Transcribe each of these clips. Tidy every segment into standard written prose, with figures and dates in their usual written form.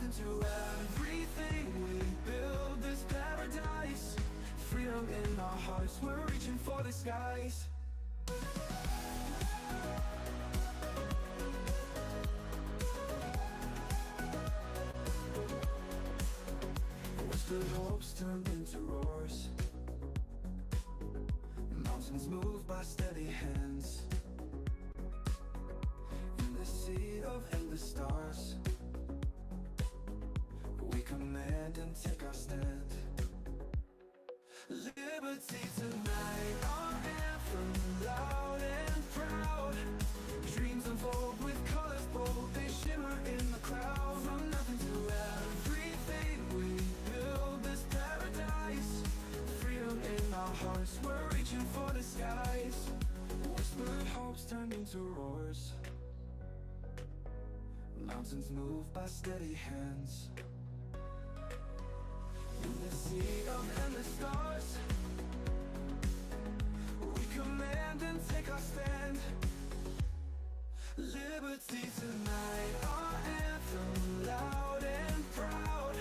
nothing to everything we build this paradise. Freedom in our hearts, we're reaching for the skies. Whispered hopes turned into roars. Mountains moved by steady hands. In the sea of endless stars, we command and take our stand. Liberty tonight, our anthem, loud and proud. Dreams unfold with colors bold, they shimmer in the crowd. From nothing to everything, we build this paradise. Freedom in our hearts, we're reaching for the skies. Whispered hopes turned into roars. Mountains moved by steady hands. In the sea of endless stars, we command and take our stand. Liberty tonight, our anthem, loud and proud.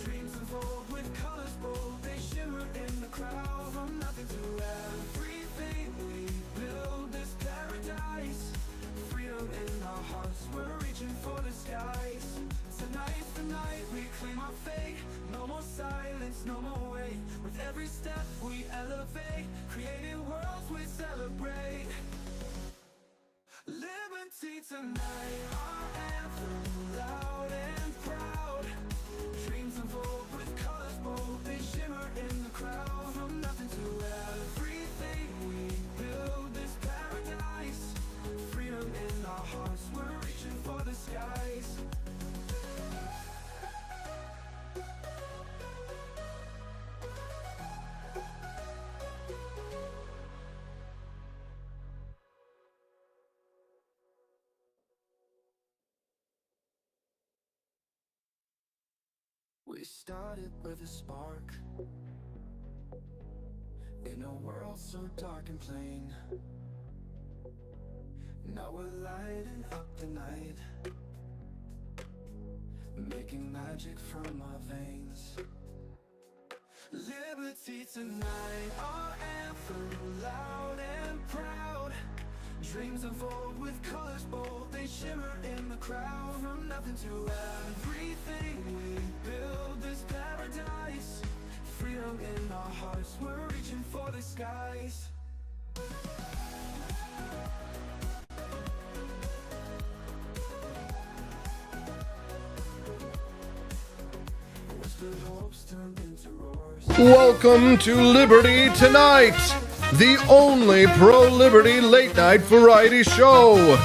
Dreams unfold with colors bold, they shimmer in the crowd. From nothing to everything, we build this paradise. Freedom in our hearts, we're reaching for the skies. Tonight's the night we claim our fate. No more silence, no more wait. With every step we elevate, creating worlds we celebrate. Liberty tonight, our anthem, loud and proud. Dreams unfold with colors bold, they shimmer in the crowd. From nothing to everything, we build this paradise. Freedom in our hearts, we're reaching for the skies. We started with a spark in a world so dark and plain. Now we're lighting up the night, making magic from our veins. Liberty tonight, our anthem, loud and proud. Dreams unfold with colors bold, they shimmer in the crowd. From nothing to everything, we build this paradise. Freedom in our hearts, we're reaching for the skies. Whispered hopes turned into roars. Welcome to Liberty Tonight, the only pro-liberty late-night variety show.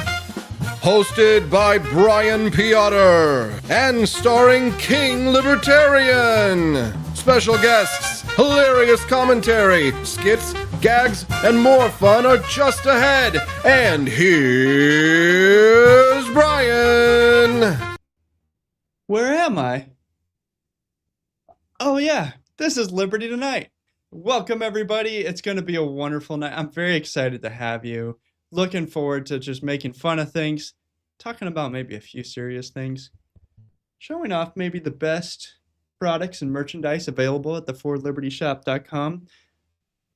Hosted by Brian Piotr and starring King Libertarian. Special guests, hilarious commentary, skits, gags, and more fun are just ahead. And here's Brian. Where am I? Oh yeah, this is Liberty Tonight. Welcome everybody. It's going to be a wonderful night. I'm very excited to have you. Looking forward to just making fun of things, talking about maybe a few serious things, showing off maybe the best products and merchandise available at thefordlibertyshop.com.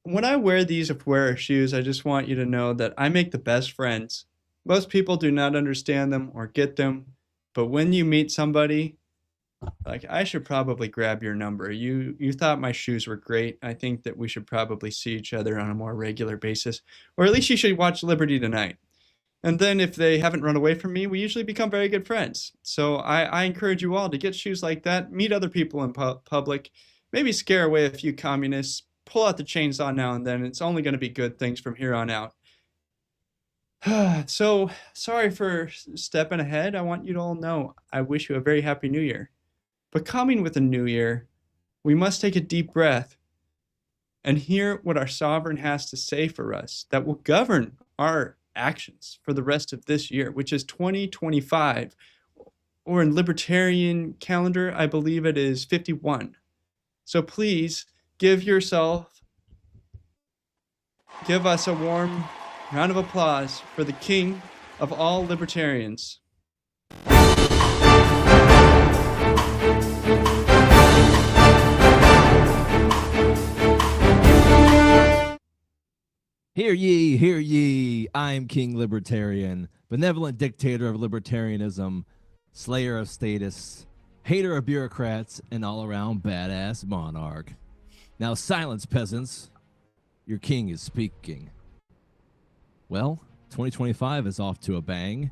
When I wear these wearer shoes, I just want you to know that I make the best friends. Most people do not understand them or get them, but when you meet somebody, like, I should probably grab your number. You thought my shoes were great. I think that we should probably see each other on a more regular basis, or at least you should watch Liberty Tonight. And then if they haven't run away from me, we usually become very good friends. So I encourage you all to get shoes like that, meet other people in public, maybe scare away a few communists, pull out the chainsaw now and then. It's only going to be good things from here on out. So sorry for stepping ahead. I want you to all know I wish you a very happy new year. But coming with a new year, we must take a deep breath and hear what our sovereign has to say for us that will govern our actions for the rest of this year, which is 2025, or in libertarian calendar, I believe it is 51. So please give us a warm round of applause for the king of all libertarians. Hear ye, I am King Libertarian, benevolent dictator of libertarianism, slayer of statists, hater of bureaucrats, and all around badass monarch. Now silence, peasants. Your king is speaking. Well, 2025 is off to a bang.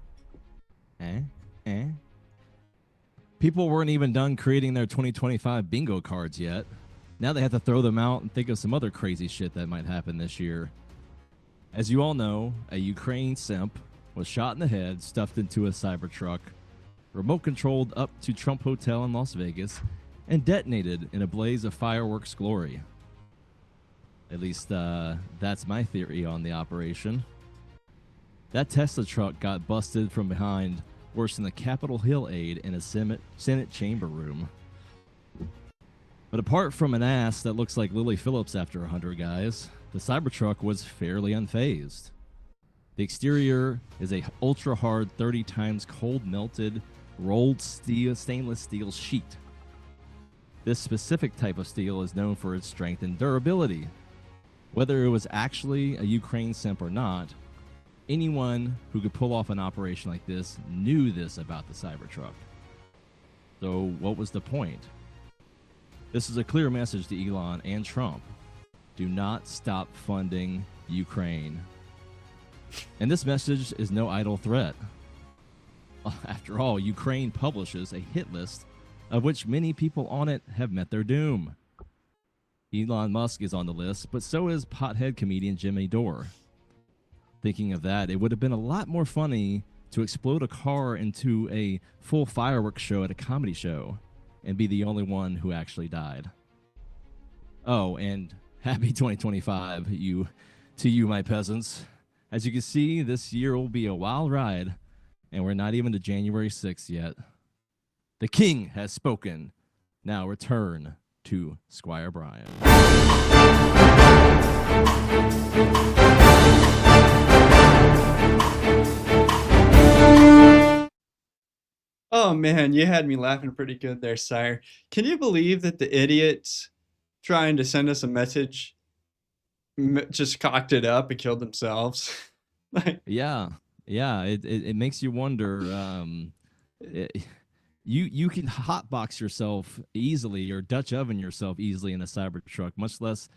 People weren't even done creating their 2025 bingo cards yet. Now they have to throw them out and think of some other crazy shit that might happen this year. As you all know, a Ukraine simp was shot in the head, stuffed into a Cybertruck, remote controlled up to Trump Hotel in Las Vegas, and detonated in a blaze of fireworks glory. At least that's my theory on the operation. That Tesla truck got busted from behind worse than the Capitol Hill aide in a Senate chamber room. But apart from an ass that looks like Lily Phillips after 100 guys, the Cybertruck was fairly unfazed. The exterior is a ultra-hard 30 times cold-melted, rolled stainless steel sheet. This specific type of steel is known for its strength and durability. Whether it was actually a Ukraine simp or not, anyone who could pull off an operation like this knew this about the Cybertruck. So what was the point? This is a clear message to Elon and Trump. Do not stop funding Ukraine. And this message is no idle threat. After all, Ukraine publishes a hit list of which many people on it have met their doom. Elon Musk is on the list, but so is pothead comedian Jimmy Dore. Thinking of that, it would have been a lot more funny to explode a car into a full fireworks show at a comedy show and be the only one who actually died. Oh, and happy 2025 to you, my peasants. As you can see, this year will be a wild ride, and we're not even to January 6th yet. The king has spoken. Now return to Squire Brian. Oh man, you had me laughing pretty good there, sire. Can you believe that the idiots trying to send us a message just cocked it up and killed themselves? Like, Yeah, it makes you wonder. You can hotbox yourself easily or Dutch oven yourself easily in a Cybertruck, much less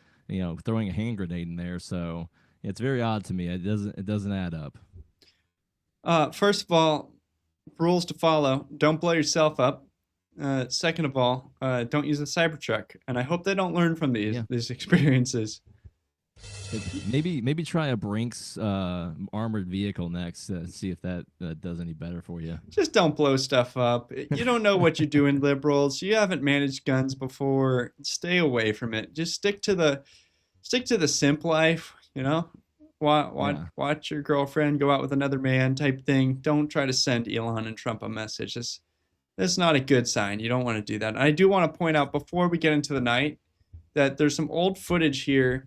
throwing a hand grenade in there. So it's very odd to me. It doesn't add up. first of all, rules to follow: don't blow yourself up. Second of all, don't use a Cybertruck, and I hope they don't learn from these experiences. Maybe try a Brinks armored vehicle next. See if that does any better for you. Just don't blow stuff up. You don't know what you're doing, liberals. You haven't managed guns before. Stay away from it. Just stick to the simp life. Watch your girlfriend go out with another man type thing. Don't try to send Elon and Trump a message. That's not a good sign. You don't want to do that. And I do want to point out before we get into the night that there's some old footage here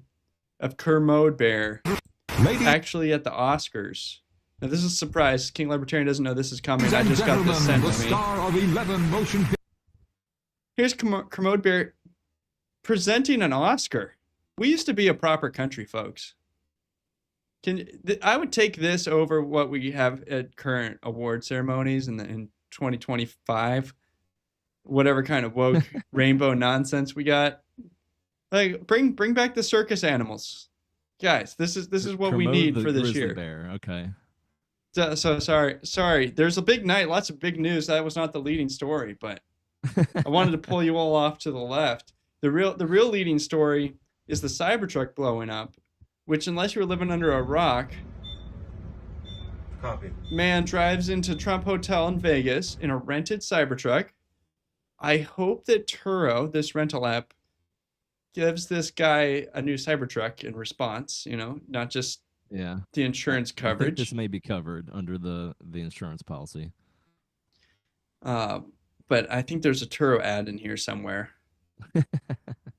of Kermode Bear actually at the Oscars. Now this is a surprise. King Libertarian doesn't know this is coming. I just got this sent to me. Here's Kermode Bear presenting an Oscar. We used to be a proper country, folks. I would take this over what we have at current award ceremonies in 2025. Whatever kind of woke rainbow nonsense we got. Like bring back the circus animals, guys. This is what we need for this year. Bear. Okay. So sorry. There's a big night, lots of big news. That was not the leading story, but I wanted to pull you all off to the left. The real leading story is the Cybertruck blowing up, which unless you're living under a rock, Copy. Man drives into Trump Hotel in Vegas in a rented Cybertruck. I hope that Turo, this rental app, gives this guy a new Cybertruck in response, not just the insurance coverage. I think this may be covered under the insurance policy. But I think there's a Turo ad in here somewhere.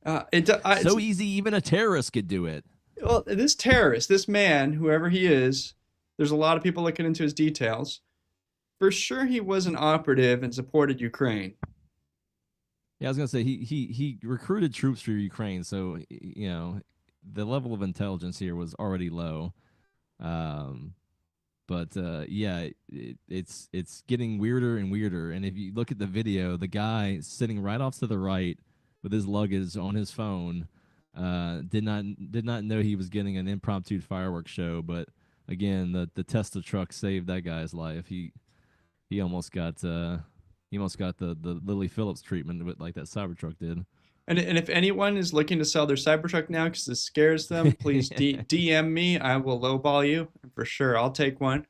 So easy, even a terrorist could do it. Well, this terrorist, this man, whoever he is, there's a lot of people looking into his details. For sure, he was an operative and supported Ukraine. Yeah, I was gonna say he recruited troops for Ukraine, so the level of intelligence here was already low. Um, but yeah, it's getting weirder and weirder. And if you look at the video, the guy sitting right off to the right with his luggage on his phone did not know he was getting an impromptu fireworks show. But again, the Tesla truck saved that guy's life. He almost got the Lily Phillips treatment with like that Cybertruck did. And if anyone is looking to sell their Cybertruck now because this scares them, please DM me. I will lowball you for sure. I'll take one.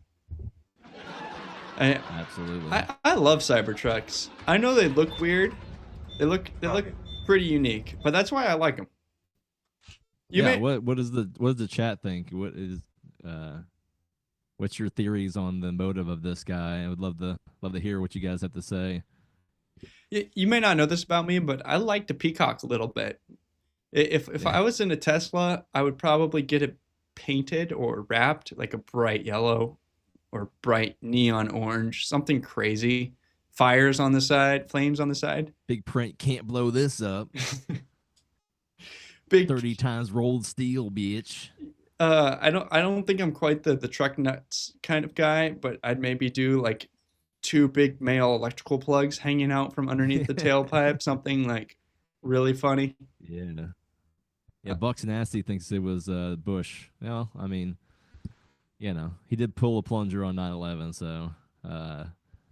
I, Absolutely. I love Cybertrucks. I know they look weird. They look pretty unique, but that's why I like them. What does the chat think? What's your theories on the motive of this guy? I would love to hear what you guys have to say. You may not know this about me, but I like to peacock a little bit. If I was in a Tesla, I would probably get it painted or wrapped like a bright yellow or bright neon orange, something crazy. Fires on the side, flames on the side. Big print can't blow this up. Big 30 times rolled steel, bitch. I don't think I'm quite the truck nuts kind of guy, but I'd maybe do like two big male electrical plugs hanging out from underneath the tailpipe, something like really funny. Yeah. Yeah, Bucks Nasty thinks it was Bush. Well, I mean, he did pull a plunger on 9/11, so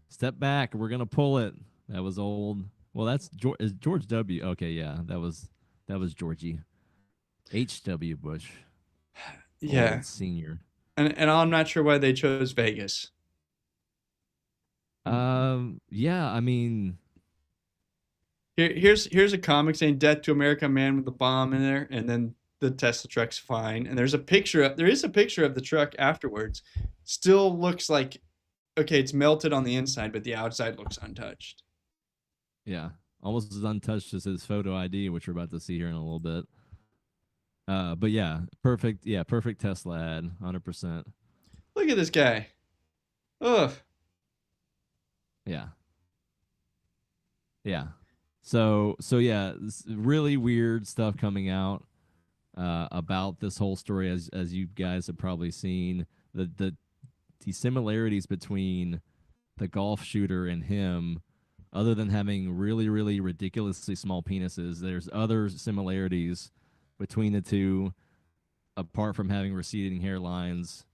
step back, we're gonna pull it. That was old. Well, that's George W. Okay, yeah, that was Georgie H.W. Bush. Yeah, Old senior. and I'm not sure why they chose Vegas. Yeah, I mean, Here's a comic saying "Death to America, man with a bomb" in there, and then the Tesla truck's fine. And there is a picture of the truck afterwards. Still looks like okay, it's melted on the inside, but the outside looks untouched. yeah, almost as untouched as his photo ID, which we're about to see here in a little bit. But yeah, perfect. Yeah, perfect Tesla ad, 100%. Look at this guy. Ugh. Yeah. Yeah. So yeah, really weird stuff coming out about this whole story, as you guys have probably seen. The similarities between the golf shooter and him, other than having really, really ridiculously small penises, there's other similarities between the two, apart from having receding hairlines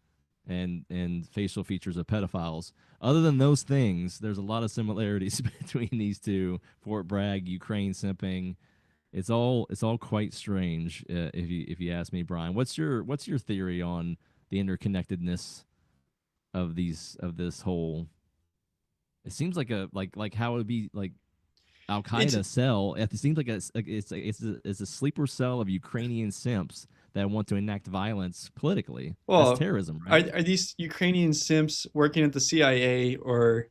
and facial features of pedophiles. Other than those things, there's a lot of similarities between these two. Fort Bragg, Ukraine simping. It's all quite strange, if you ask me, Brian. What's your theory on the interconnectedness of this whole? It seems like how it would be like Al Qaeda cell. It seems like it's a sleeper cell of Ukrainian simps that want to enact violence politically. Well, that's terrorism, right? are these Ukrainian simps working at the CIA or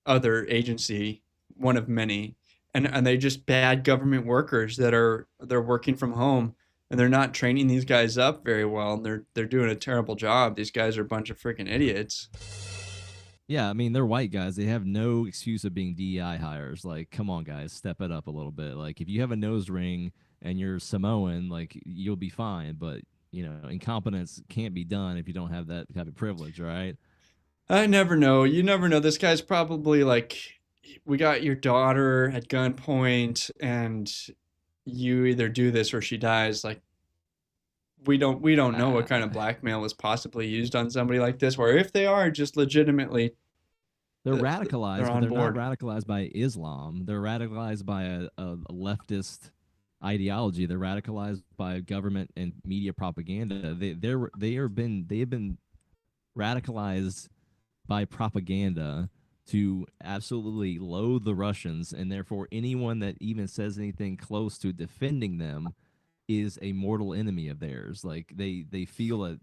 other agency, one of many, and they just bad government workers they're working from home and they're not training these guys up very well and they're doing a terrible job. These guys are a bunch of freaking idiots. Yeah, I mean, they're white guys. They have no excuse of being DEI hires. Like, come on, guys, step it up a little bit. Like, if you have a nose ring and you're Samoan, like, you'll be fine. But, incompetence can't be done if you don't have that type of privilege, right? I never know. You never know. This guy's probably like, we got your daughter at gunpoint and you either do this or she dies. Like, we don't know what kind of blackmail was possibly used on somebody like this, or if they are just legitimately they're radicalized, they're but on they're board. not radicalized by Islam. They're radicalized by a leftist ideology. They're radicalized by government and media propaganda. They have been radicalized by propaganda to absolutely loathe the Russians, and therefore anyone that even says anything close to defending them is a mortal enemy of theirs. Like they feel like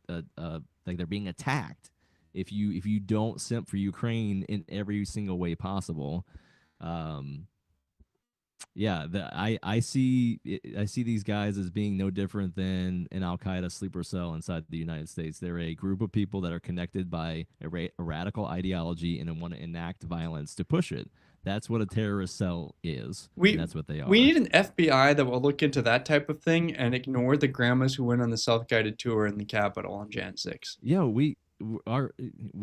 they're being attacked if you don't simp for Ukraine in every single way possible. Yeah, I see these guys as being no different than an Al Qaeda sleeper cell inside the United States. They're a group of people that are connected by a radical ideology and want to enact violence to push it. That's what a terrorist cell is. We and that's what they are. we need an FBI that will look into that type of thing and ignore the grandmas who went on the self-guided tour in the Capitol on Jan 6. Yo, we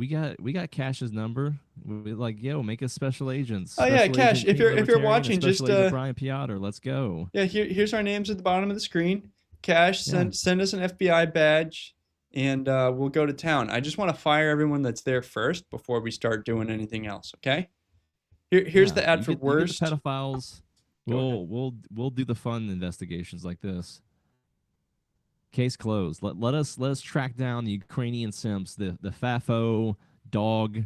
got Cash's number. We like, yo, make us special agents. Oh, yeah, Special Cash, Agent if you're King Libertarian watching, and just, Special Agent Brian Piotr. Let's go. Yeah, here's our names at the bottom of the screen. Cash, Yeah. send us an FBI badge, and we'll go to town. I just want to fire everyone that's there first before we start doing anything else. Okay? Here's the ad for You worst. get the pedophiles. Go We'll do the fun investigations like this. Case closed. Let us track down the Ukrainian simps, the FAFO dog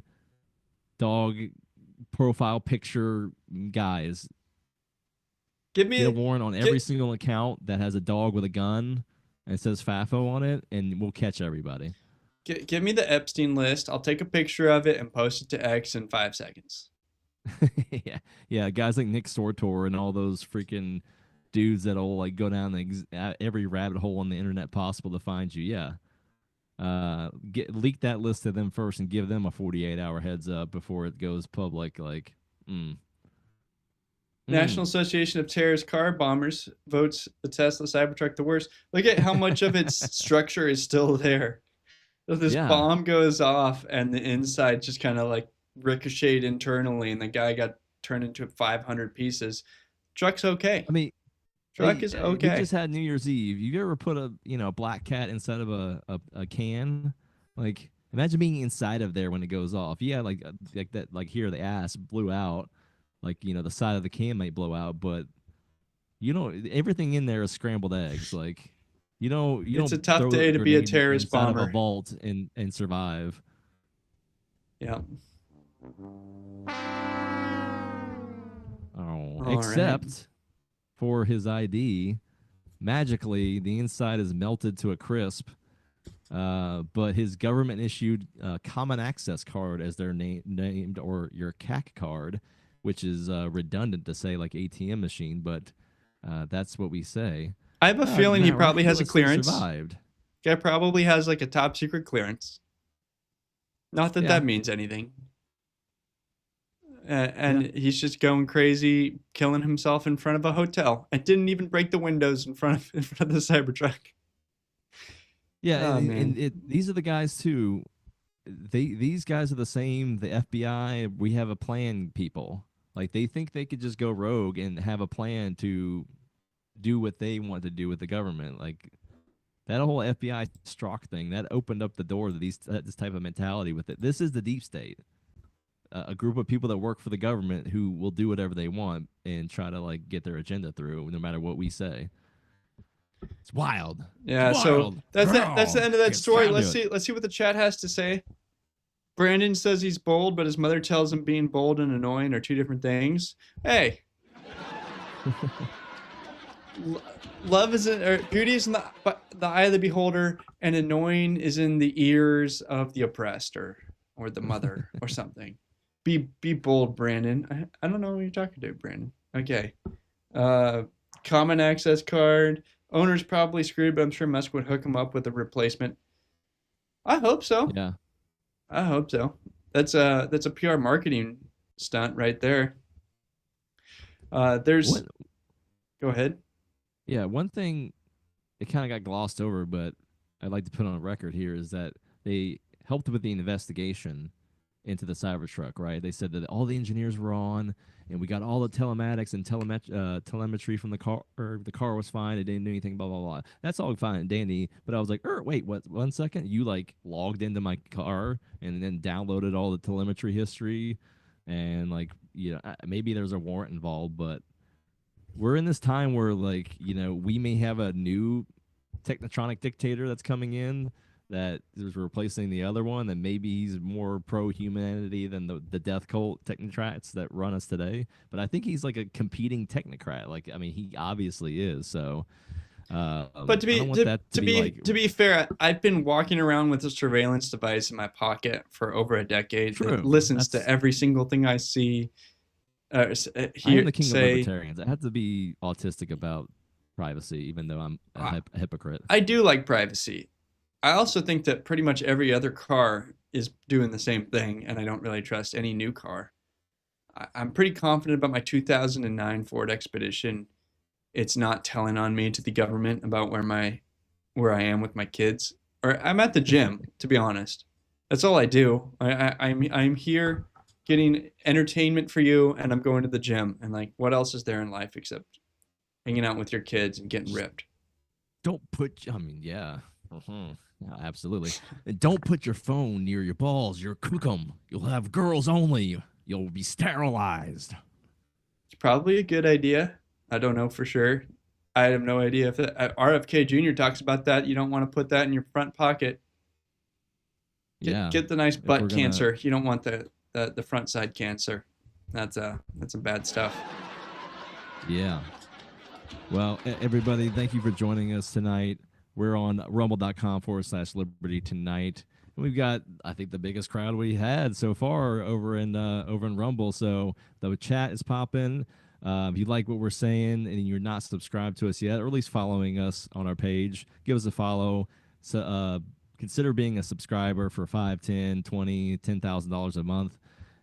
profile picture guys. Give me Get a warrant on every single account that has a dog with a gun and it says FAFO on it, and we'll catch everybody. give me the Epstein list. I'll take a picture of it and post it to X in 5 seconds. yeah, guys like Nick Sortor and all those freaking dudes that'll like go down every rabbit hole on the internet possible to find you. Yeah, leak that list to them first and give them a 48-hour heads up before it goes public. Like, National Association of Terrorist Car Bombers votes the Tesla Cybertruck the worst. Look at how much of its structure is still there. So this bomb goes off and the inside just kind of like ricocheted internally, and the guy got turned into 500 pieces. Truck's okay. I mean, truck is okay. We just had New Year's Eve. You ever put a black cat inside of a can? Like, imagine being inside of there when it goes off. Yeah, like that. Like here, the ass blew out. Like, the side of the can might blow out, but everything in there is scrambled eggs. Like, It's a tough day to be a terrorist bomber. Of a vault and survive. Yeah. Except for his ID, magically the inside is melted to a crisp. But his government issued common access card as their named, or your CAC card, which is redundant to say like ATM machine, but that's what we say. I have a feeling he probably has a clearance. Survived. Guy probably has like a top secret clearance. Not that that means anything. And he's just going crazy, killing himself in front of a hotel, and didn't even break the windows in front of the Cybertruck. Yeah, these are the guys too. These guys are the same. The FBI, we have a plan, people. Like, they think they could just go rogue and have a plan to do what they want to do with the government. Like, that whole FBI Strzok thing, that opened up the door to this type of mentality with it. This is the deep state. A group of people that work for the government who will do whatever they want and try to like get their agenda through, no matter what we say. It's wild. Yeah, it's so wild. that's the end of that story. Let's see what the chat has to say. Brandon says he's bold, but his mother tells him being bold and annoying are two different things. Hey. Love is beauty is in the eye of the beholder, and annoying is in the ears of the oppressed, or the mother, or something. Be bold, Brandon. I don't know who you're talking to, Brandon. Okay. Common access card. Owner's probably screwed, but I'm sure Musk would hook him up with a replacement. I hope so. Yeah. I hope so. That's a PR marketing stunt right there. Go ahead. Yeah, one thing it kind of got glossed over, but I'd like to put on a record here is that they helped with the investigation into the Cybertruck, right? They said that all the engineers were on, and we got all the telematics and telemetry from the car. Or the car was fine. It didn't do anything. Blah blah blah. That's all fine and dandy. But I was like, wait, what? 1 second. You like logged into my car and then downloaded all the telemetry history, and like maybe there's a warrant involved, but we're in this time where like we may have a new technotronic dictator that's coming in that is replacing the other one, and maybe he's more pro-humanity than the death cult technocrats that run us today. But I think he's like a competing technocrat. Like, I mean, he obviously is. So, but to be fair, I've been walking around with a surveillance device in my pocket for over a decade. True. It listens to every single thing I see. I am the king of libertarians. I have to be autistic about privacy, even though I'm a hypocrite. I do like privacy. I also think that pretty much every other car is doing the same thing, and I don't really trust any new car. I'm pretty confident about my 2009 Ford Expedition. It's not telling on me to the government about where I am with my kids. Or I'm at the gym, to be honest. That's all I do. I'm here getting entertainment for you, and I'm going to the gym. And like, what else is there in life except hanging out with your kids and getting ripped? Don't put. I mean, yeah. Mhm. Yeah, absolutely. And don't put your phone near your balls. You'll cook them. You'll have girls only. You'll be sterilized. It's probably a good idea. I don't know for sure. I have no idea if RFK Jr. talks about that. You don't want to put that in your front pocket. Yeah. Get the nice If we're butt gonna- cancer. You don't want the front side cancer. That's some bad stuff. Yeah. Well, everybody, thank you for joining us tonight. We're on rumble.com/Liberty tonight. And we've got, I think, the biggest crowd we had so far over in Rumble. So the chat is popping. If you like what we're saying and you're not subscribed to us yet, or at least following us on our page, give us a follow. So consider being a subscriber for $5, $10, $20, $10,000 a month.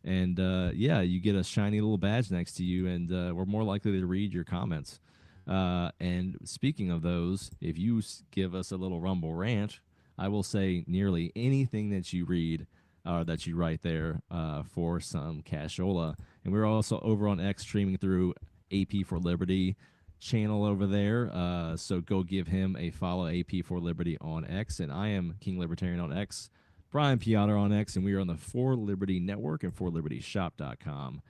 And yeah, you get a shiny little badge next to you, and we're more likely to read your comments. And speaking of those, if you give us a little Rumble rant, I will say nearly anything that you read that you write there for some cashola. And we're also over on X streaming through AP for Liberty channel over there. So go give him a follow, AP for Liberty on X. And I am King Libertarian on X, Brian Piotr on X, and we are on the For Liberty Network and ForLibertyShop.com.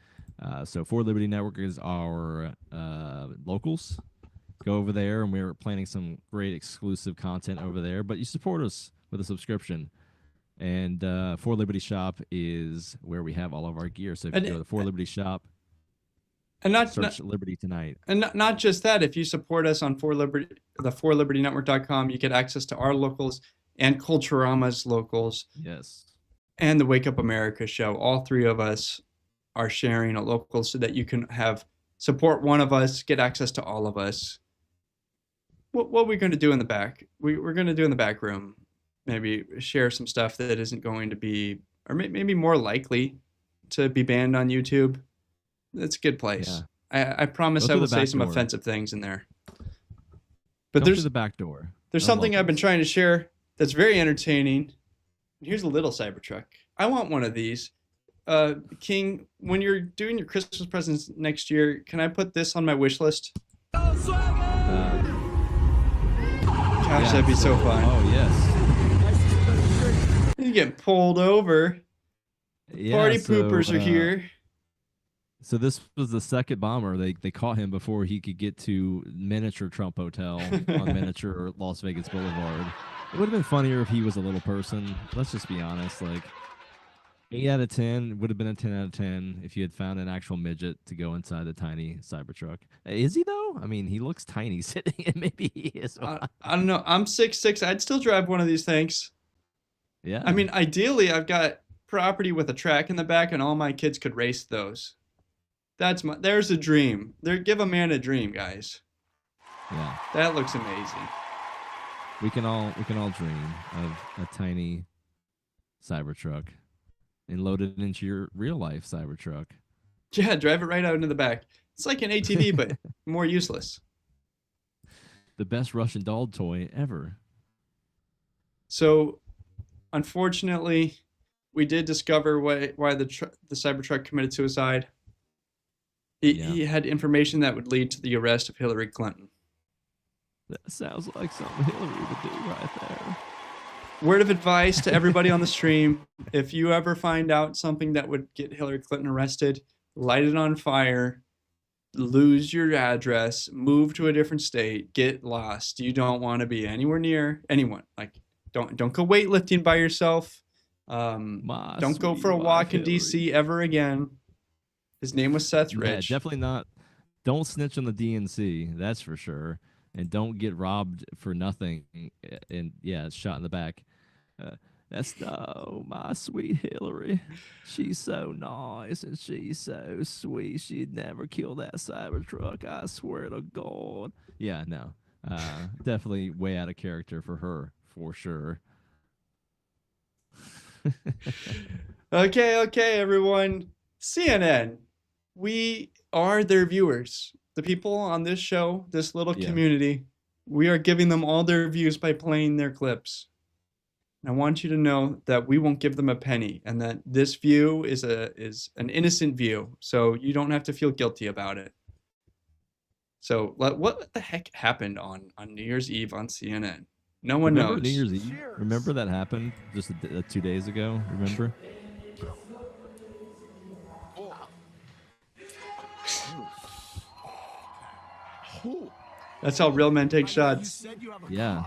So For Liberty Network is our locals. Go over there, and we're planning some great exclusive content over there. But you support us with a subscription. And For Liberty Shop is where we have all of our gear. So if you go to the For Liberty Shop, And search Liberty Tonight. And not just that, if you support us on the ForLibertyNetwork.com, you get access to our locals and Culturama's locals Yes. and the Wake Up America show. All three of us are sharing a local so that you can support one of us, get access to all of us. What we're going to do in the back, we're going to do in the back room, maybe share some stuff that isn't going to be, or maybe more likely to be banned on YouTube. It's a good place. Yeah. I promise Go I through will the say back some door. offensive things in there. But But there's the back door. there's No something I've been locals. trying to share that's very entertaining. Here's a little Cybertruck. I want one of these. King, when you're doing your Christmas presents next year, can I put this on my wish list? Gosh, Yeah, that'd be so fun. Oh, yes. You get pulled over. Yeah, Party so, poopers are here. So this was the second bomber. They caught him before he could get to Miniature Trump Hotel on Miniature Las Vegas Boulevard. It would have been funnier if he was a little person. Let's just be honest. Like 8 out of 10 would have been a 10 out of 10 if you had found an actual midget to go inside the tiny Cybertruck. Is he though? I mean, he looks tiny sitting in. Maybe he is. I don't know. I'm 6'6". I'd still drive one of these things. Yeah. I mean, ideally, I've got property with a track in the back, and all my kids could race those. There's a dream. Give a man a dream, guys. yeah. That looks amazing. We can all dream of a tiny Cybertruck and load it into your real life Cybertruck. Yeah, drive it right out into the back. It's like an ATV, but more useless. The best Russian doll toy ever. So, unfortunately, we did discover why the Cybertruck committed suicide. He had information that would lead to the arrest of Hillary Clinton. That sounds like something Hillary would do right there. Word of advice to everybody on the stream: if you ever find out something that would get Hillary Clinton arrested, light it on fire, lose your address, move to a different state, get lost. You don't want to be anywhere near anyone. Like, don't go weightlifting by yourself. Don't go for a walk in DC ever again. His name was Seth Rich. Yeah, definitely not. Don't snitch on the DNC, that's for sure. And don't get robbed for nothing. And yeah, shot in the back. My sweet Hillary. She's so nice and she's so sweet. She'd never kill that Cybertruck. I swear to God. Yeah, no. Definitely way out of character for her, for sure. Okay, everyone. CNN. We are their viewers. The people on this show, this little Yeah. community, we are giving them all their views by playing their clips. And I want you to know that we won't give them a penny, and that this view is an innocent view, so you don't have to feel guilty about it. So, what the heck happened on New Year's Eve on CNN? No one Remember knows. New Year's Eve? Remember that happened just 2 days ago? Remember? That's how real men take shots. Yeah.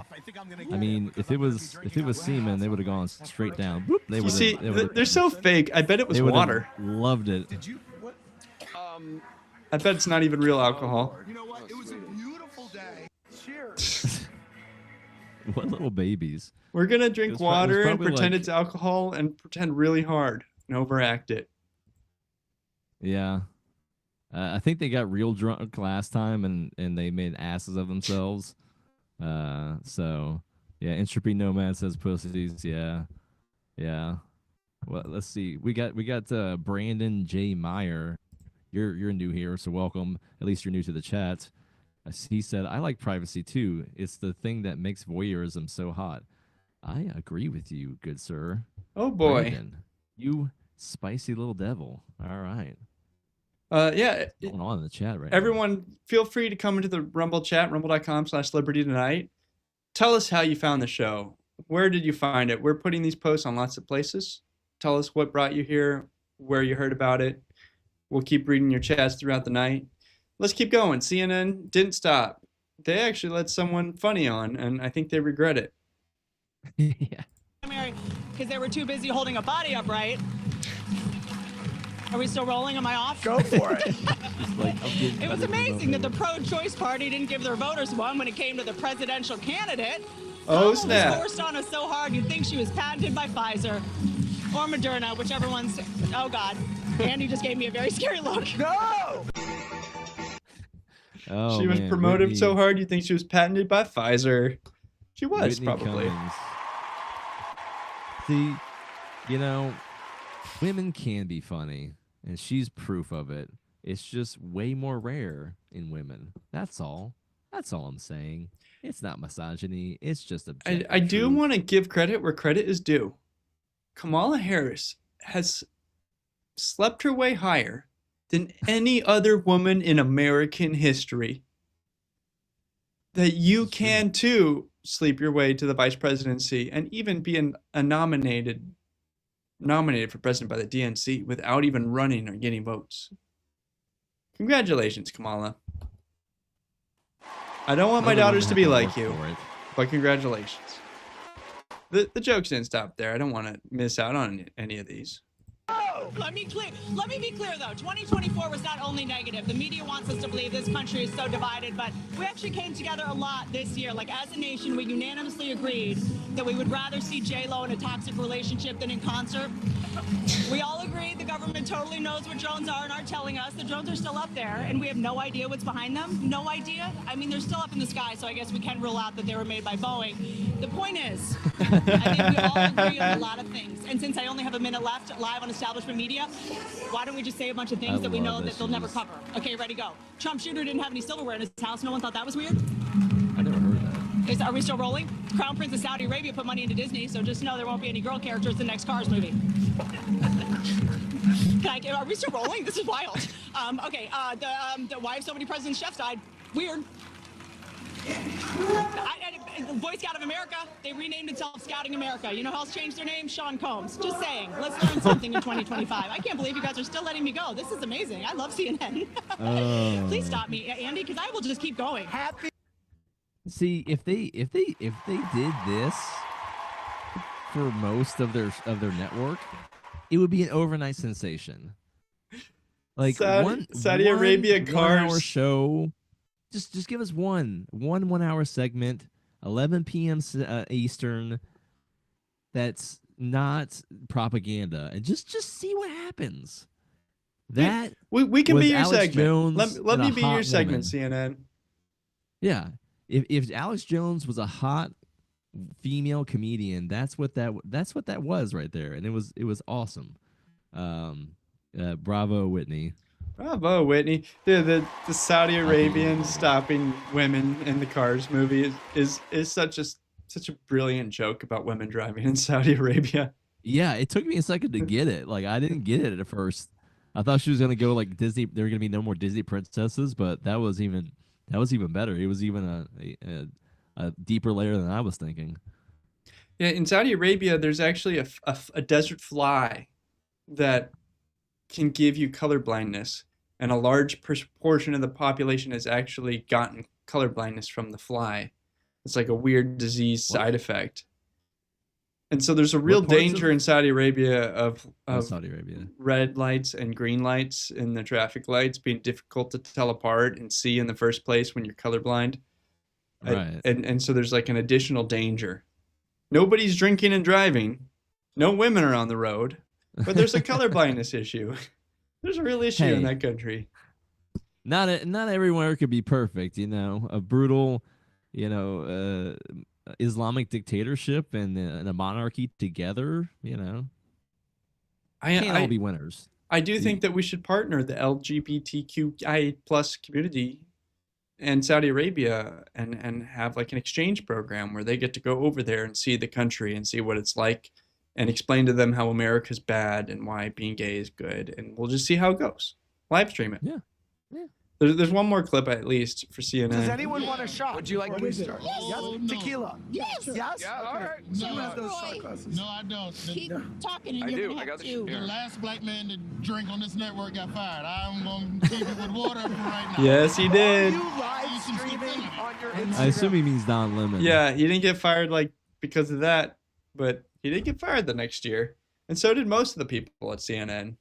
I mean, if it was semen, they would have gone straight down. Boop, they You would see, they're so fake. I bet it was water. Loved it. I bet it's not even real alcohol. You know what? It was a beautiful day. Cheers. What little babies? We're gonna It drink was water and probably pretend like- it's alcohol and pretend really hard and overact it. Yeah. I think they got real drunk last time and they made asses of themselves. So yeah, Entropy Nomad says pussies. Yeah. Yeah. Well, let's see. We got Brandon J. Meyer. You're new here, so welcome. At least you're new to the chat. He said, I like privacy too. It's the thing that makes voyeurism so hot. I agree with you, good sir. Oh boy. Brandon, you spicy little devil. All right. Yeah. What's going on in the chat right Everyone, feel free to come into the Rumble chat, rumble.com/Liberty Tonight. Tell us how you found the show. Where did you find it? We're putting these posts on lots of places. Tell us what brought you here, where you heard about it. We'll keep reading your chats throughout the night. Let's keep going. CNN didn't stop. They actually let someone funny on, and I think they regret it. now? Yeah. Because they were too busy holding a body upright. Are we still rolling? Am I off? Go for it. Just like, I'm getting It was better amazing that the than pro-choice party didn't give their voters one when it came to the presidential candidate. Oh, Kamala snap. was forced on us so hard you'd think she was patented by Pfizer or Moderna, whichever one's. Oh God, Andy just gave me a very scary look. No. Oh, She was man, promoted Whitney- so hard you think she was patented by Pfizer. She was, Whitney probably. Cummings. See, you know, women can be funny, and she's proof of it. It's just way more rare in women. That's all. That's all I'm saying. It's not misogyny. It's just objective I do truth. want to give credit where credit is due. Kamala Harris has slept her way higher than any other woman in American history. That you It's true. can too sleep your way to the vice presidency and even be nominated for president by the DNC without even running or getting votes. Congratulations, Kamala. I don't want my Other women daughters to have be work like you, for it. but congratulations. The jokes didn't stop there. I don't want to miss out on any of these. Let me be clear though. 2024 was not only negative. The media wants us to believe this country is so divided, but we actually came together a lot this year. Like as a nation, we unanimously agreed that we would rather see J-Lo in a toxic relationship than in concert. We all agree the government totally knows what drones are and are telling us. The drones are still up there and we have no idea what's behind them. No idea. I mean, they're still up in the sky, so I guess we can rule out that they were made by Boeing. The point is, I think we all agree on a lot of things. And since I only have a minute left live on establishment media, why don't we just say a bunch of things I that we know love that this they'll never news. cover? Okay, ready, go. Trump Jr. didn't have any silverware in his house. No one thought that was weird? I never heard that. Are we still rolling? Crown Prince of Saudi Arabia put money into Disney, so just know there won't be any girl characters in the next Cars movie. Are we still rolling? This is wild. Okay, why have so many presidents' chefs died? Weird. Boy Scout of America, they renamed itself Scouting America. You know who else changed their name? Sean Combs. Just saying. Let's learn something in 2025. I can't believe you guys are still letting me go. This is amazing. I love CNN. Oh. Please stop me, Andy, because I will just keep going. See, if they did this for most of their network, it would be an overnight sensation. Like Saudi Arabia 1 hour cars. show. Just give us one 1 hour segment, 11 p.m. Eastern. That's not propaganda, and just see what happens. That We can with be your Alex segment. Jones Let and me a be your hot segment, woman. CNN. Yeah. If Alex Jones was a hot female comedian, that's what that was right there, and it was awesome. Bravo, Whitney. Bravo, Whitney. Dude, the Saudi Arabian stopping women in the cars movie is such a brilliant joke about women driving in Saudi Arabia. Yeah, it took me a second to get it. Like I didn't get it at first. I thought she was gonna go like Disney. There were gonna be no more Disney princesses, but that was even better. It was even a deeper layer than I was thinking. Yeah, in Saudi Arabia, there's actually a desert fly that can give you color blindness, and a large proportion of the population has actually gotten color blindness from the fly. It's like a weird disease side effect. And so there's a real danger in Saudi Arabia of Saudi Arabia red lights and green lights in the traffic lights being difficult to tell apart and see in the first place when you're colorblind. Right. And so there's like an additional danger. Nobody's drinking and driving. No women are on the road, but there's a color blindness issue. There's a real issue in that country. Not everywhere could be perfect, you know. A brutal, you know, Islamic dictatorship and a monarchy together, you know, can't all be winners. I do think that we should partner the LGBTQI plus community and Saudi Arabia and have like an exchange program where they get to go over there and see the country and see what it's like and explain to them how America's bad and why being gay is good. And we'll just see how it goes. Live stream it. Yeah. There's one more clip at least for CNN. Does anyone want a shot? Would you like me to start? Yes. Tequila. Yes. Yes? Yeah, all right. So No, who has those Roy. shot glasses? No, I don't. Keep talking and I you're do. gonna I got have the to. The here. last black man to drink on this network got fired. I'm going to keep it with water for right now. Yes, he Are did. you live streaming on your Instagram? I assume he means Don Lemon. Yeah, he didn't get fired like because of that, but he did get fired the next year. And so did most of the people at CNN.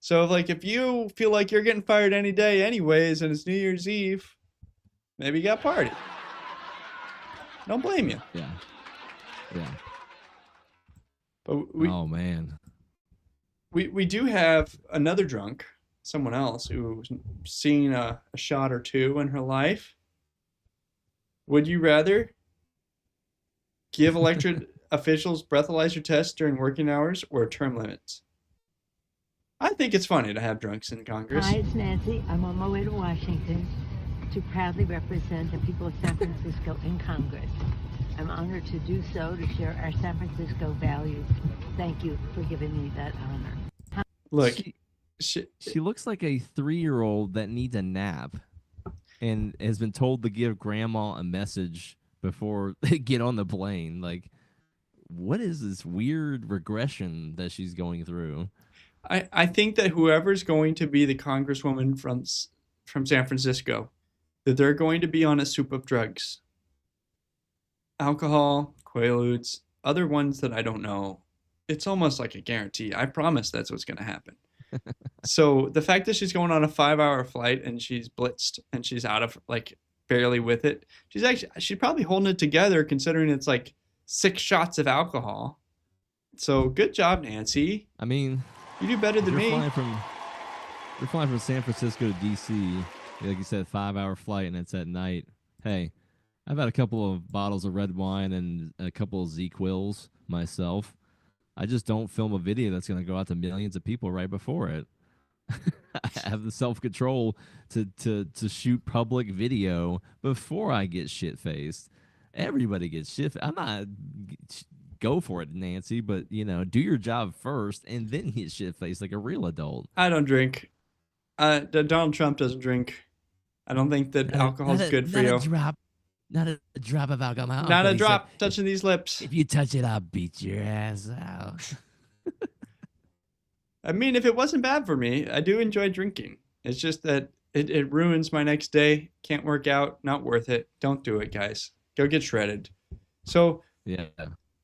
So like if you feel like you're getting fired any day anyways and it's New Year's Eve, maybe you got party. Don't blame you. Yeah. But Oh man. we do have another drunk, someone else who's seen a shot or two in her life. Would you rather give elected officials breathalyzer tests during working hours or term limits? I think it's funny to have drunks in Congress. Hi, it's Nancy. I'm on my way to Washington to proudly represent the people of San Francisco in Congress. I'm honored to do so, to share our San Francisco values. Thank you for giving me that honor. Look, She looks like a 3-year-old that needs a nap and has been told to give grandma a message before they get on the plane. Like, what is this weird regression that she's going through? I think that whoever's going to be the congresswoman from San Francisco, that they're going to be on a soup of drugs. Alcohol, Quaaludes, other ones that I don't know. It's almost like a guarantee. I promise that's what's going to happen. So the fact that she's going on a 5-hour flight and she's blitzed and she's out of like barely with it, she's probably holding it together considering it's like 6 shots of alcohol. So good job, Nancy. I mean, You do better than me. you're flying from San Francisco to DC, like you said, 5-hour flight, and it's at night. Hey, I've had a couple of bottles of red wine and a couple of Z-Quills myself. I just don't film a video that's going to go out to millions of people right before it. I have the self-control to shoot public video before I get shit-faced. Everybody gets shit. I'm not go for it, Nancy, but you know, do your job first and then get shit-faced like a real adult. I don't drink. Donald Trump doesn't drink. I don't think that alcohol's good for you. Not a drop of alcohol. Not a drop touching these lips. If you touch it, I'll beat your ass out. I mean, if it wasn't bad for me, I do enjoy drinking. It's just that it ruins my next day. Can't work out. Not worth it. Don't do it, guys. Go get shredded. So Yeah.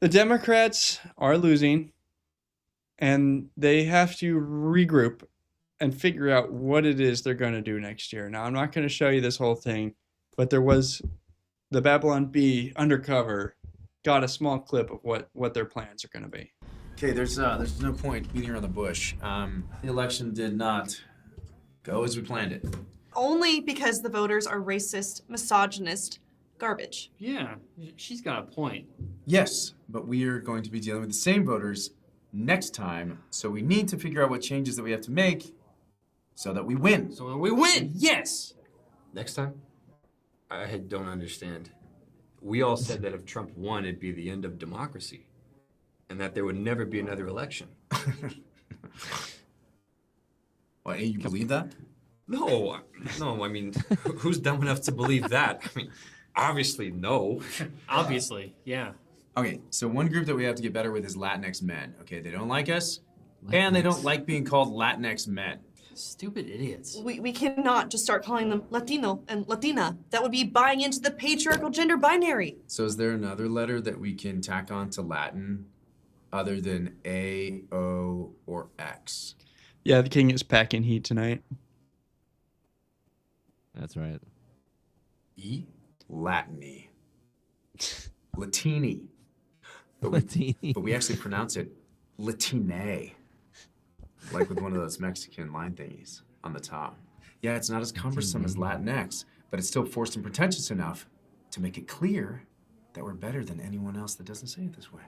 the Democrats are losing, and they have to regroup and figure out what it is they're going to do next year. Now, I'm not going to show you this whole thing, but there was the Babylon Bee undercover got a small clip of what their plans are going to be. Okay, there's no point beating around the bush. The election did not go as we planned it. Only because the voters are racist, misogynist, garbage. Yeah, she's got a point. Yes, but we are going to be dealing with the same voters next time, so we need to figure out what changes that we have to make so that we win. So we win. Yes. Next time? I don't understand. We all said that if Trump won, it'd be the end of democracy, and that there would never be another election. Well, you believe that? No, I mean, who's dumb enough to believe that? I mean, obviously, no. Obviously, yeah. Okay, so one group that we have to get better with is Latinx men. Okay, they don't like us, and they don't like being called Latinx men. Stupid idiots. We cannot just start calling them Latino and Latina. That would be buying into the patriarchal gender binary. So is there another letter that we can tack on to Latin other than A, O, or X? Yeah, the king is packing heat tonight. That's right. E? Latiny. Latini. But we actually pronounce it Latine. Like with one of those Mexican line thingies on the top. Yeah, it's not as cumbersome as Latinx, but it's still forced and pretentious enough to make it clear that we're better than anyone else that doesn't say it this way.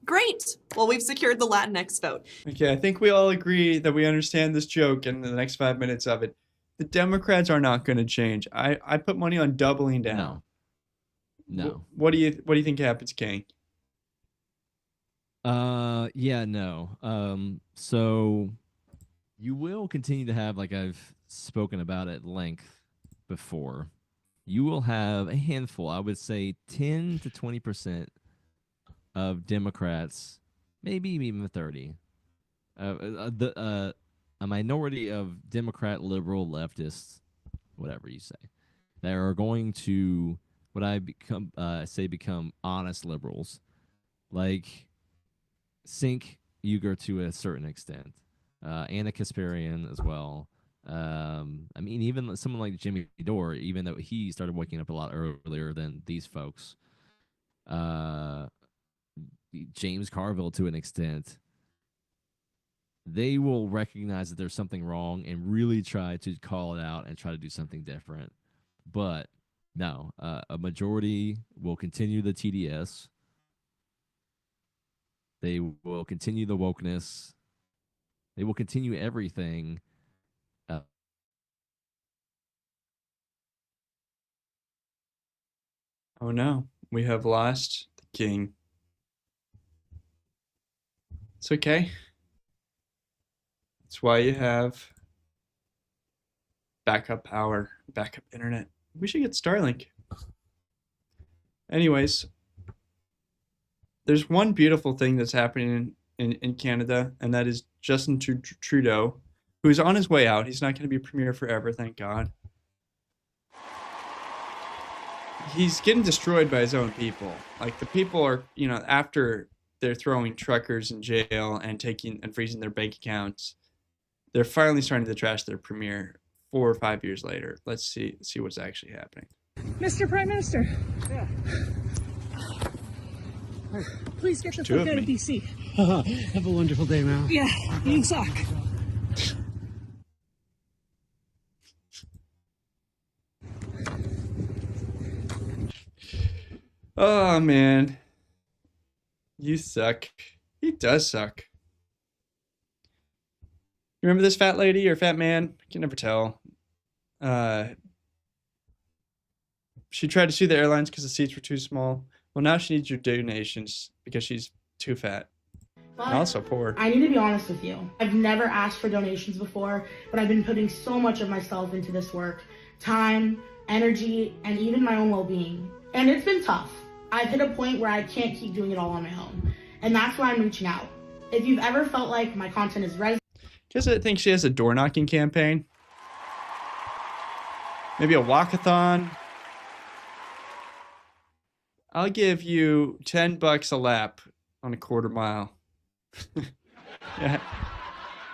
Great. Well, we've secured the Latinx vote. Okay, I think we all agree that we understand this joke in the next 5 minutes of it. The Democrats are not going to change. I put money on doubling down. No. What do you think happens, King? Yeah, no. So you will continue to have, like I've spoken about at length before, you will have a handful, I would say 10 to 20% of Democrats, maybe even 30, a minority of Democrat, liberal, leftists, whatever you say, that are going to become honest liberals, like Sink Uyghur to a certain extent, Anna Kasparian as well. I mean, even someone like Jimmy Dore, even though he started waking up a lot earlier than these folks. James Carville to an extent. They will recognize that there's something wrong and really try to call it out and try to do something different. But no, a majority will continue the TDS. They will continue the wokeness. They will continue everything. Oh no, we have lost the king. It's okay. That's why you have backup power, backup internet. We should get Starlink. Anyways, there's one beautiful thing that's happening in Canada, and that is Justin Trudeau, who's on his way out. He's not going to be premier forever, thank God. He's getting destroyed by his own people. Like, the people are, after they're throwing truckers in jail and taking and freezing their bank accounts, they're finally starting to trash their premier 4 or 5 years later. Let's see what's actually happening. Mr. Prime Minister. Yeah. Please get the fuck out of DC. Have a wonderful day, man. Yeah, you suck. Oh, man. You suck. He does suck. Remember this fat lady or fat man? I can never tell. She tried to sue the airlines because the seats were too small. Well, now she needs your donations because she's too fat. But and also poor. I need to be honest with you. I've never asked for donations before, but I've been putting so much of myself into this work. Time, energy, and even my own well-being. And it's been tough. I've hit a point where I can't keep doing it all on my own. And that's why I'm reaching out. If you've ever felt like my content is resonating. Does it think she has a door knocking campaign? Maybe a walkathon? I'll give you $10 a lap on a quarter mile. Yeah.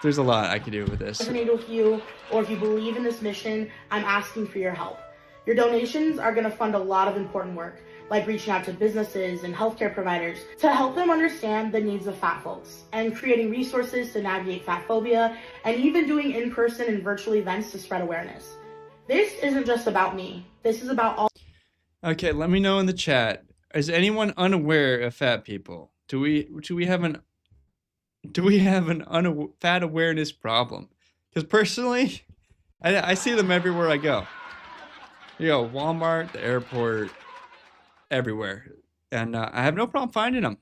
There's a lot I could do with this. Resonate with you, or if you believe in this mission, I'm asking for your help. Your donations are going to fund a lot of important work, like reaching out to businesses and healthcare providers to help them understand the needs of fat folks, and creating resources to navigate fat phobia, and even doing in-person and virtual events to spread awareness. This isn't just about me. This is about all. Okay, let me know in the chat. Is anyone unaware of fat people? Do we have do we have an fat awareness problem? Because personally, I see them everywhere I go. You go Walmart, the airport, everywhere, and I have no problem finding them.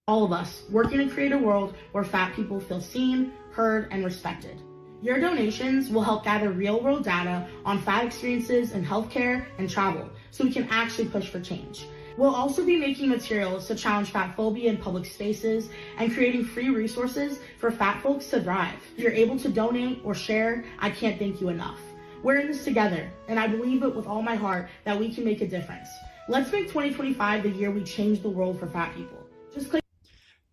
All of us working to create a world where fat people feel seen, heard, and respected. Your donations will help gather real-world data on fat experiences in healthcare and travel, so we can actually push for change. We'll also be making materials to challenge fat phobia in public spaces and creating free resources for fat folks to thrive. If you're able to donate or share, I can't thank you enough. We're in this together, and I believe it with all my heart that we can make a difference. Let's make 2025 the year we change the world for fat people. Just click.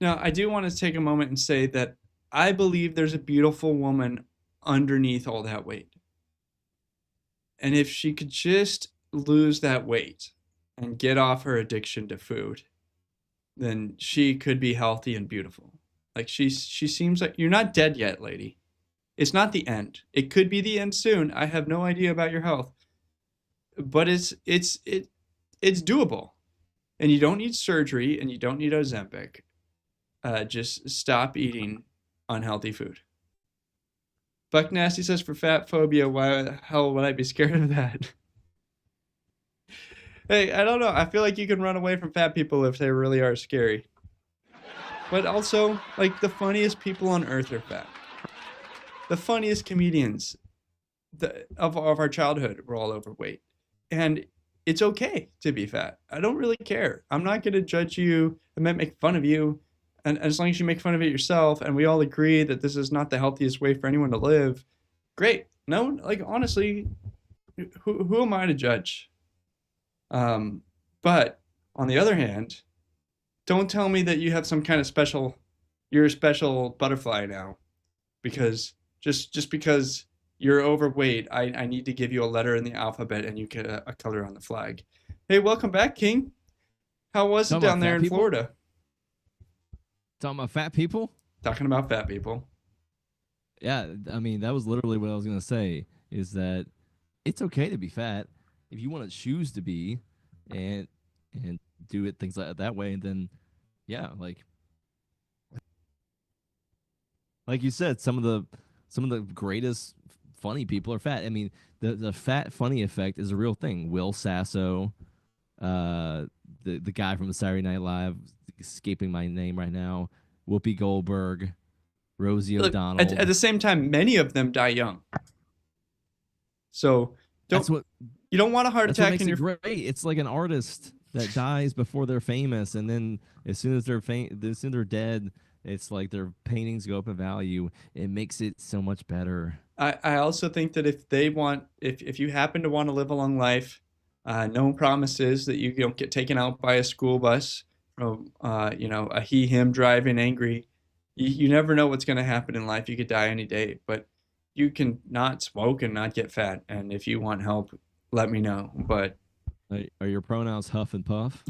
Now, I do want to take a moment and say that I believe there's a beautiful woman underneath all that weight. And if she could just lose that weight and get off her addiction to food, then she could be healthy and beautiful. Like she seems like you're not dead yet, lady. It's not the end. It could be the end soon. I have no idea about your health, but it's doable, and you don't need surgery and you don't need Ozempic. Just stop eating unhealthy food. Buck Nasty says, for fat phobia, why the hell would I be scared of that? Hey, I don't know. I feel like you can run away from fat people if they really are scary. But also, like, the funniest people on earth are fat. The funniest comedians of our childhood were all overweight. And it's okay to be fat. I don't really care. I'm not going to judge you. I might make fun of you. And as long as you make fun of it yourself and we all agree that this is not the healthiest way for anyone to live, great. No, like, honestly, who am I to judge? But on the other hand, don't tell me that you have some kind of you're a special butterfly now, because just because you're overweight, I need to give you a letter in the alphabet and you get a color on the flag. Hey, welcome back, King. How was it down there in Florida? Talking about fat people? Talking about fat people. Yeah, I mean, that was literally what I was going to say, is that it's okay to be fat if you want to choose to be and do it things like that way. And then, yeah, like you said, some of the greatest funny people are fat. I mean, the fat funny effect is a real thing. Will Sasso, the guy from Saturday Night Live, escaping my name right now, Whoopi Goldberg, Rosie O'Donnell. At the same time, many of them die young. So you don't want a heart attack in your great. It's like an artist that dies before they're famous, and then as soon as they're dead, it's like their paintings go up in value. It makes it so much better. I also think that if you happen to want to live a long life, no promises that you don't get taken out by a school bus, a him driving angry. You never know what's going to happen in life. You could die any day, but you can not smoke and not get fat. And if you want help, let me know. But are your pronouns huff and puff?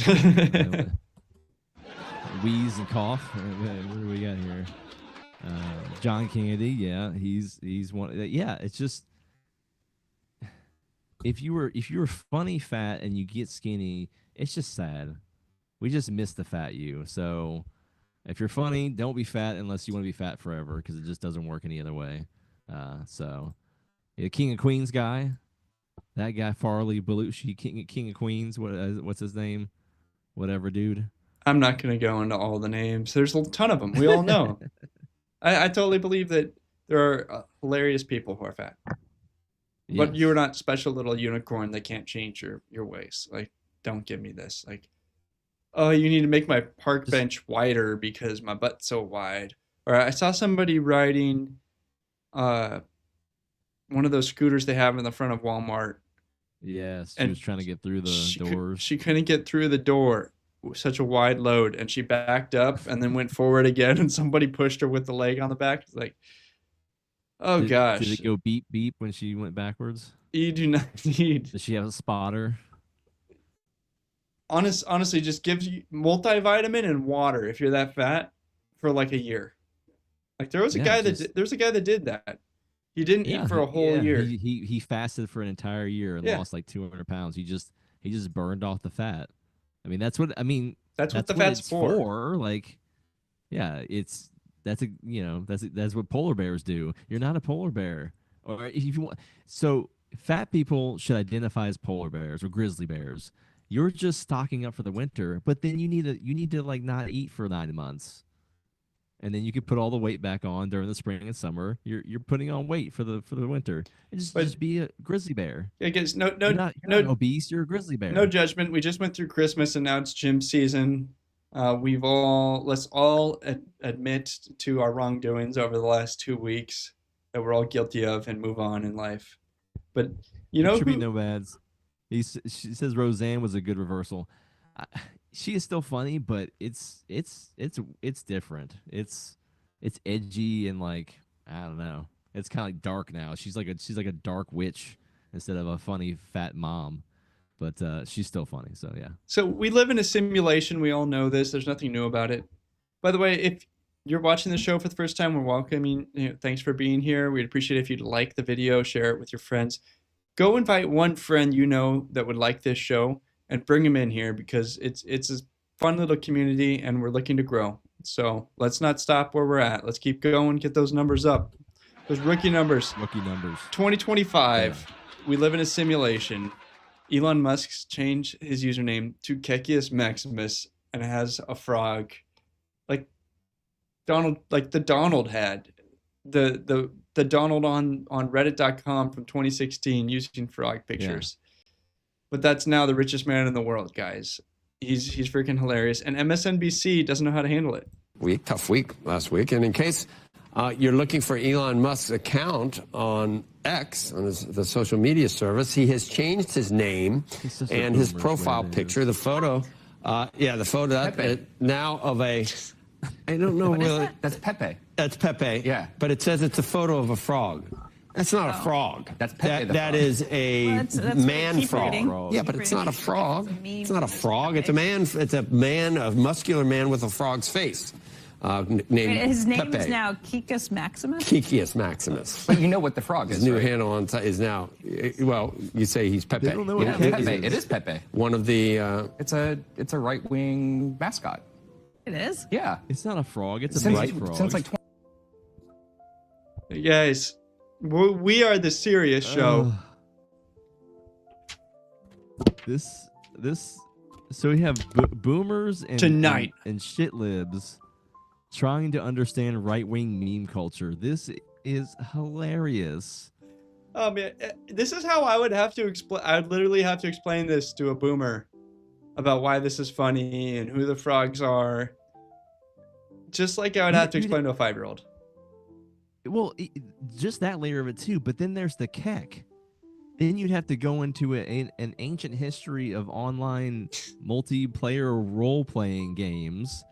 Wheeze and cough. What do we got here? John Candy, yeah, he's one. Yeah, it's just if you were funny fat and you get skinny, it's just sad. We just miss the fat you. So if you're funny, don't be fat unless you want to be fat forever, because it just doesn't work any other way. So yeah, King of Queens guy, that guy Farley Belushi, King of Queens. What's his name? Whatever, dude. I'm not going to go into all the names. There's a ton of them. We all know. I totally believe that there are hilarious people who are fat. But Yes. you're not special little unicorn that can't change your ways. Like, don't give me this. Like, oh, you need to make my park bench wider because my butt's so wide. Or I saw somebody riding one of those scooters they have in the front of Walmart. Yes, she was trying to get through the doors. She couldn't get through the door. Such a wide load, and she backed up and then went forward again, and somebody pushed her with the leg on the back. It's like, oh gosh. Did it go beep beep when she went backwards? You do not need. Does she have a spotter? Honestly, just gives you multivitamin and water if you're that fat for like a year. Like there was a guy that did that. He didn't eat for a whole year. He fasted for an entire year and lost like 200 pounds. He just burned off the fat. I mean, that's what the fat's for. Like, yeah, that's what polar bears do. You're not a polar bear. Or if you want, so fat people should identify as polar bears or grizzly bears. You're just stocking up for the winter, but then you need to like not eat for 9 months, and then you can put all the weight back on during the spring and summer. You're putting on weight for the winter. And just be a grizzly bear. I guess no you're not obese. You're a grizzly bear. No judgment. We just went through Christmas and now it's gym season. Let's all admit to our wrongdoings over the last 2 weeks that we're all guilty of and move on in life. But you know, should be nomads. She says Roseanne was a good reversal. She is still funny, but it's different. It's edgy and like I don't know. It's kind of like dark now. She's like a dark witch instead of a funny fat mom. But she's still funny, so yeah. So we live in a simulation. We all know this. There's nothing new about it. By the way, if you're watching the show for the first time, we're welcoming. Thanks for being here. We'd appreciate it if you'd like the video, share it with your friends. Go invite one friend you know that would like this show and bring them in here because it's a fun little community and we're looking to grow. So let's not stop where we're at. Let's keep going, get those numbers up. Those rookie numbers. 2025. Yeah. We live in a simulation. Elon Musk's changed his username to Kekius Maximus and has a frog. Like the Donald had. The Donald on Reddit.com from 2016 using frog pictures. Yeah. But that's now the richest man in the world, guys. He's freaking hilarious. And MSNBC doesn't know how to handle it. Tough week last week. And in case you're looking for Elon Musk's account on X, on the social media service, he has changed his name and his profile picture. The photo, the photo now of a, I don't know really. That's Pepe. That's Pepe. Yeah. But it says it's a photo of a frog. That's not a frog. That's Pepe. That is a man frog. Yeah, but it's not a frog. It's not a frog. It's a man. It's a man, a muscular man with a frog's face. Named his name Pepe. is now Kekius Maximus? Kekius Maximus. But you know what the frog is, His new right? handle on is now, well, you say he's Pepe. They don't know what Pepe. It is Pepe. One of the... It's a right-wing mascot. It is? Yeah. It's not a frog. It's a bright frog. Since like Guys, we are the serious show. So we have boomers and tonight and shit libs trying to understand right-wing meme culture. This is hilarious. Oh man, this is how I would have to explain. I would literally have to explain this to a boomer about why this is funny and who the frogs are. Just like I would have to explain to a 5-year-old. Well, just that layer of it too. But then there's the keck. Then you'd have to go into an ancient history of online multiplayer role-playing games,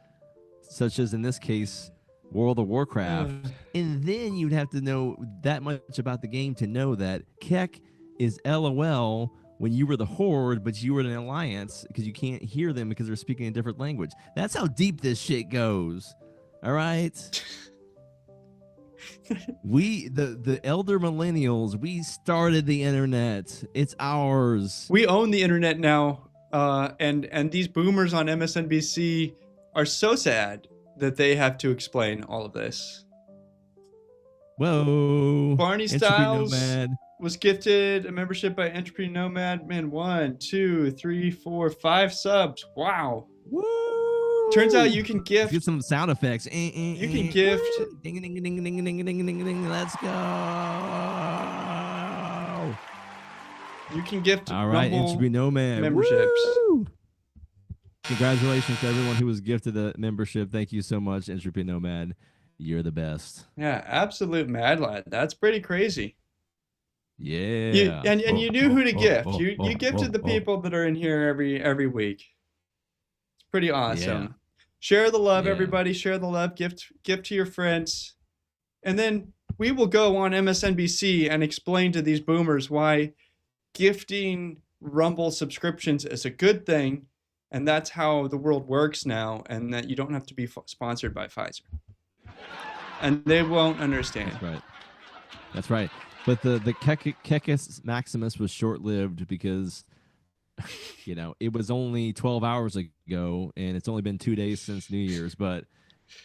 such as in this case, World of Warcraft. And then you'd have to know that much about the game to know that Keck is LOL when you were the Horde, but you were in an alliance because you can't hear them because they're speaking a different language. That's how deep this shit goes. All right? We, the elder millennials, we started the internet. It's ours. We own the internet now. And these boomers on MSNBC are so sad that they have to explain all of this. Whoa. Barney Styles was gifted a membership by Entropy Nomad. Man, 1, 2, 3, 4, 5 subs. Wow. Woo. Turns out you can gift. Get some sound effects. You can gift. Ding, ding, ding, ding, ding, ding, ding, ding. Let's go. You can gift. All right, Entropy Nomad memberships. Woo! Congratulations to everyone who was gifted a membership. Thank you so much, Entropy Nomad. You're the best. Yeah, absolute mad lad. That's pretty crazy. Yeah. And you knew who to gift. You gifted the people that are in here every week. It's pretty awesome. Yeah. Share the love, everybody. Share the love. Gift to your friends. And then we will go on MSNBC and explain to these boomers why gifting Rumble subscriptions is a good thing. And that's how the world works now. And that you don't have to be sponsored by Pfizer. And they won't understand. That's right. That's right. But the Kekius Maximus was short-lived because, it was only 12 hours ago, and it's only been 2 days since New Year's. But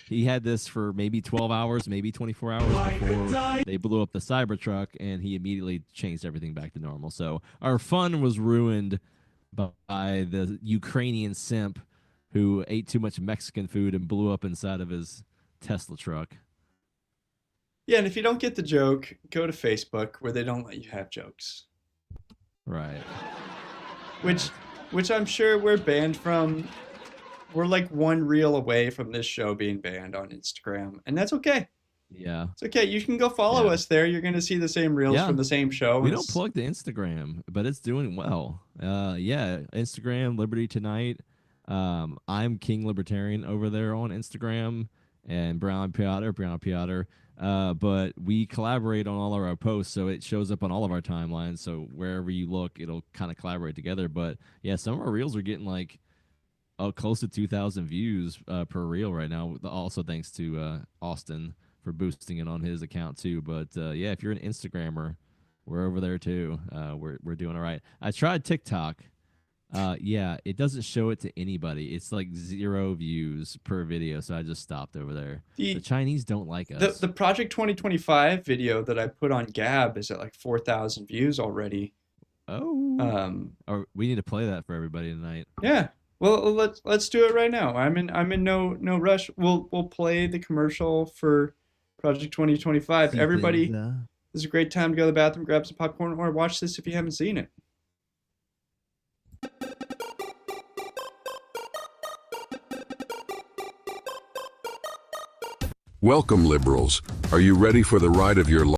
He had this for maybe 12 hours, maybe 24 hours before they blew up the Cybertruck, and he immediately changed everything back to normal. So our fun was ruined by the Ukrainian simp who ate too much Mexican food and blew up inside of his Tesla truck. Yeah, and if you don't get the joke, go to Facebook where they don't let you have jokes. Right. Which I'm sure we're banned from. We're like one reel away from this show being banned on Instagram, and that's okay. Yeah. It's okay. You can go follow us there. You're going to see the same reels from the same show. We don't plug the Instagram, but it's doing well. Yeah, Instagram, Liberty Tonight. I'm King Libertarian over there on Instagram, and Brown Piotr. But we collaborate on all of our posts, so it shows up on all of our timelines. So wherever you look, it'll kind of collaborate together. But yeah, some of our reels are getting like close to 2,000 views per reel right now. Also thanks to Austin for boosting it on his account too. But yeah, if you're an Instagrammer, we're over there too. We're doing all right. I tried TikTok. Yeah, it doesn't show it to anybody. It's like 0 views per video, so I just stopped over there. The Chinese don't like us. The Project 2025 video that I put on Gab is at like 4,000 views already. Oh. We need to play that for everybody tonight. Yeah. Well, let's do it right now. I'm in no rush. We'll play the commercial for Project 2025. Everybody, this is a great time to go to the bathroom, grab some popcorn, or watch this if you haven't seen it. Welcome, liberals. Are you ready for the ride of your life?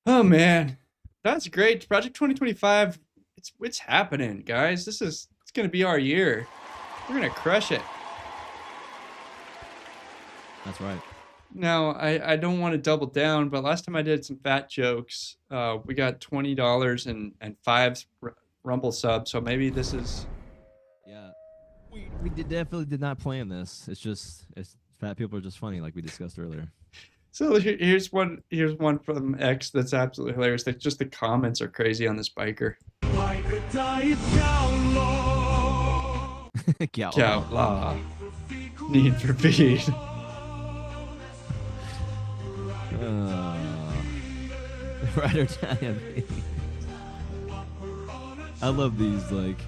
Oh man, that's great. Project 2025. It's happening, guys. It's gonna be our year. We're gonna crush it. That's right. Now, I don't want to double down, but last time I did some fat jokes, we got $20 and 5 Rumble subs. So maybe this is. Yeah, we definitely did not plan this. It's fat people are just funny, like we discussed earlier. So here's one from X that's absolutely hilarious. That just the comments are crazy on this biker. Outlaw. Need for Speed. Ride or die. I love these, like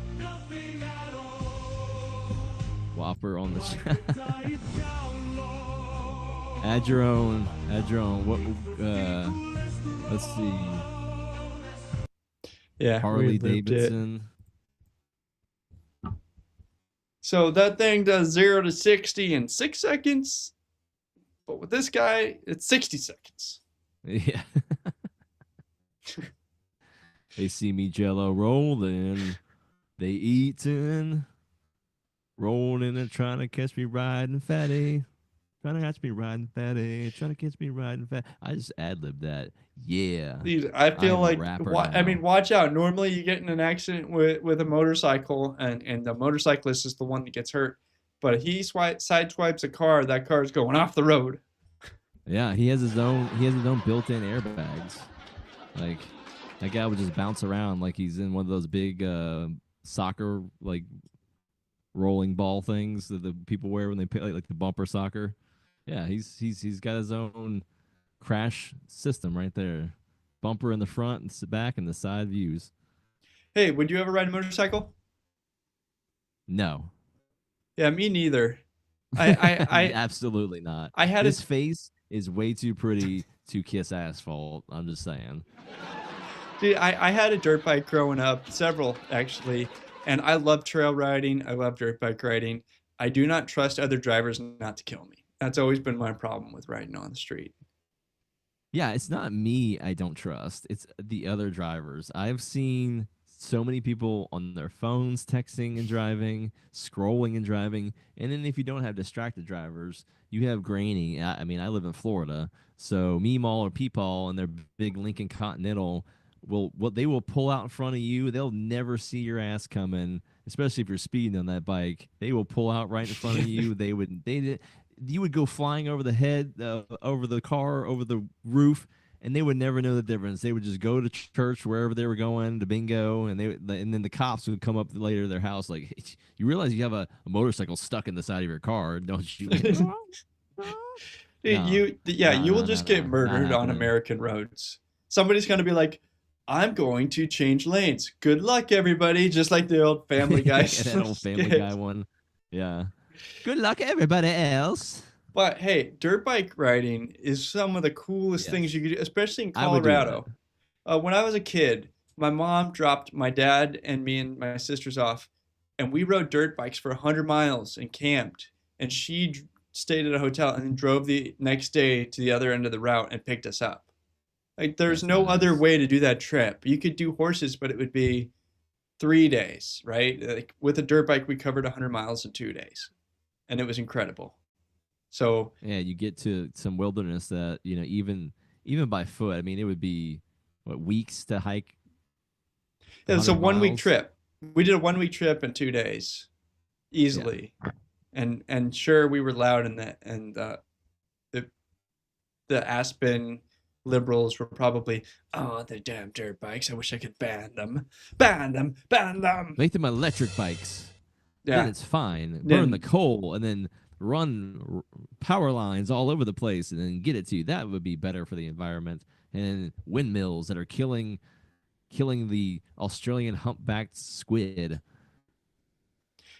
Whopper on the chat. Add your own. What? Let's see. Yeah, Harley Davidson. So that thing does 0 to 60 in 6 seconds, but with this guy, it's 60 seconds. Yeah. They see me jello rolling, they eating, rolling and trying to catch me riding fatty. Trying to catch me riding fatty. Trying to catch me riding fat. I just ad-libbed that. Yeah. Dude, I feel like, I mean, watch out. Normally you get in an accident with a motorcycle and the motorcyclist is the one that gets hurt. But if he sideswipes a car, that car is going off the road. Yeah, he has his own built-in airbags. Like, that guy would just bounce around like he's in one of those big soccer, like, rolling ball things that the people wear when they play like the bumper soccer. Yeah, he's got his own crash system right there. Bumper in the front and back and the side views. Hey, would you ever ride a motorcycle? No. Yeah, me neither. I absolutely not. I had his face is way too pretty to kiss asphalt. I'm just saying. Dude, I had a dirt bike growing up, several actually, and I love trail riding. I love dirt bike riding. I do not trust other drivers not to kill me. That's always been my problem with riding on the street. Yeah, it's not me I don't trust. It's the other drivers. I've seen so many people on their phones texting and driving, scrolling and driving. And then if you don't have distracted drivers, you have grainy. I mean, I live in Florida, so Meemaw or Peepaw and their big Lincoln Continental they will pull out in front of you. They'll never see your ass coming, especially if you're speeding on that bike. They will pull out right in front of you. You would go flying over the head, over the car, over the roof, and they would never know the difference. They would just go to church wherever they were going to bingo, and then the cops would come up later to their house like, you realize you have a motorcycle stuck in the side of your car, don't you? You will just get murdered on American roads. Somebody's going to be like, I'm going to change lanes. Good luck, everybody. Just like the old Family Guy. That old Family Guy one. Yeah. Good luck, everybody else. But hey, dirt bike riding is some of the coolest things you could do, especially in Colorado. When I was a kid, my mom dropped my dad and me and my sisters off, and we rode dirt bikes for 100 miles and camped. And she stayed at a hotel and then drove the next day to the other end of the route and picked us up. Like, there's no other way to do that trip. You could do horses, but it would be 3 days, right? Like, with a dirt bike, we covered 100 miles in 2 days, and it was incredible. So yeah, you get to some wilderness that, you know, even by foot, I mean, it would be weeks to hike. Yeah, it's a 1 week trip. We did a 1 week trip in 2 days, easily, and sure, we were loud in that, and the Aspen liberals were probably, oh, the damn dirt bikes! I wish I could ban them. Make them electric bikes. Yeah, then it's fine. Burn the coal and then run power lines all over the place and then get it to you. That would be better for the environment. And windmills that are killing the Australian humpbacked squid.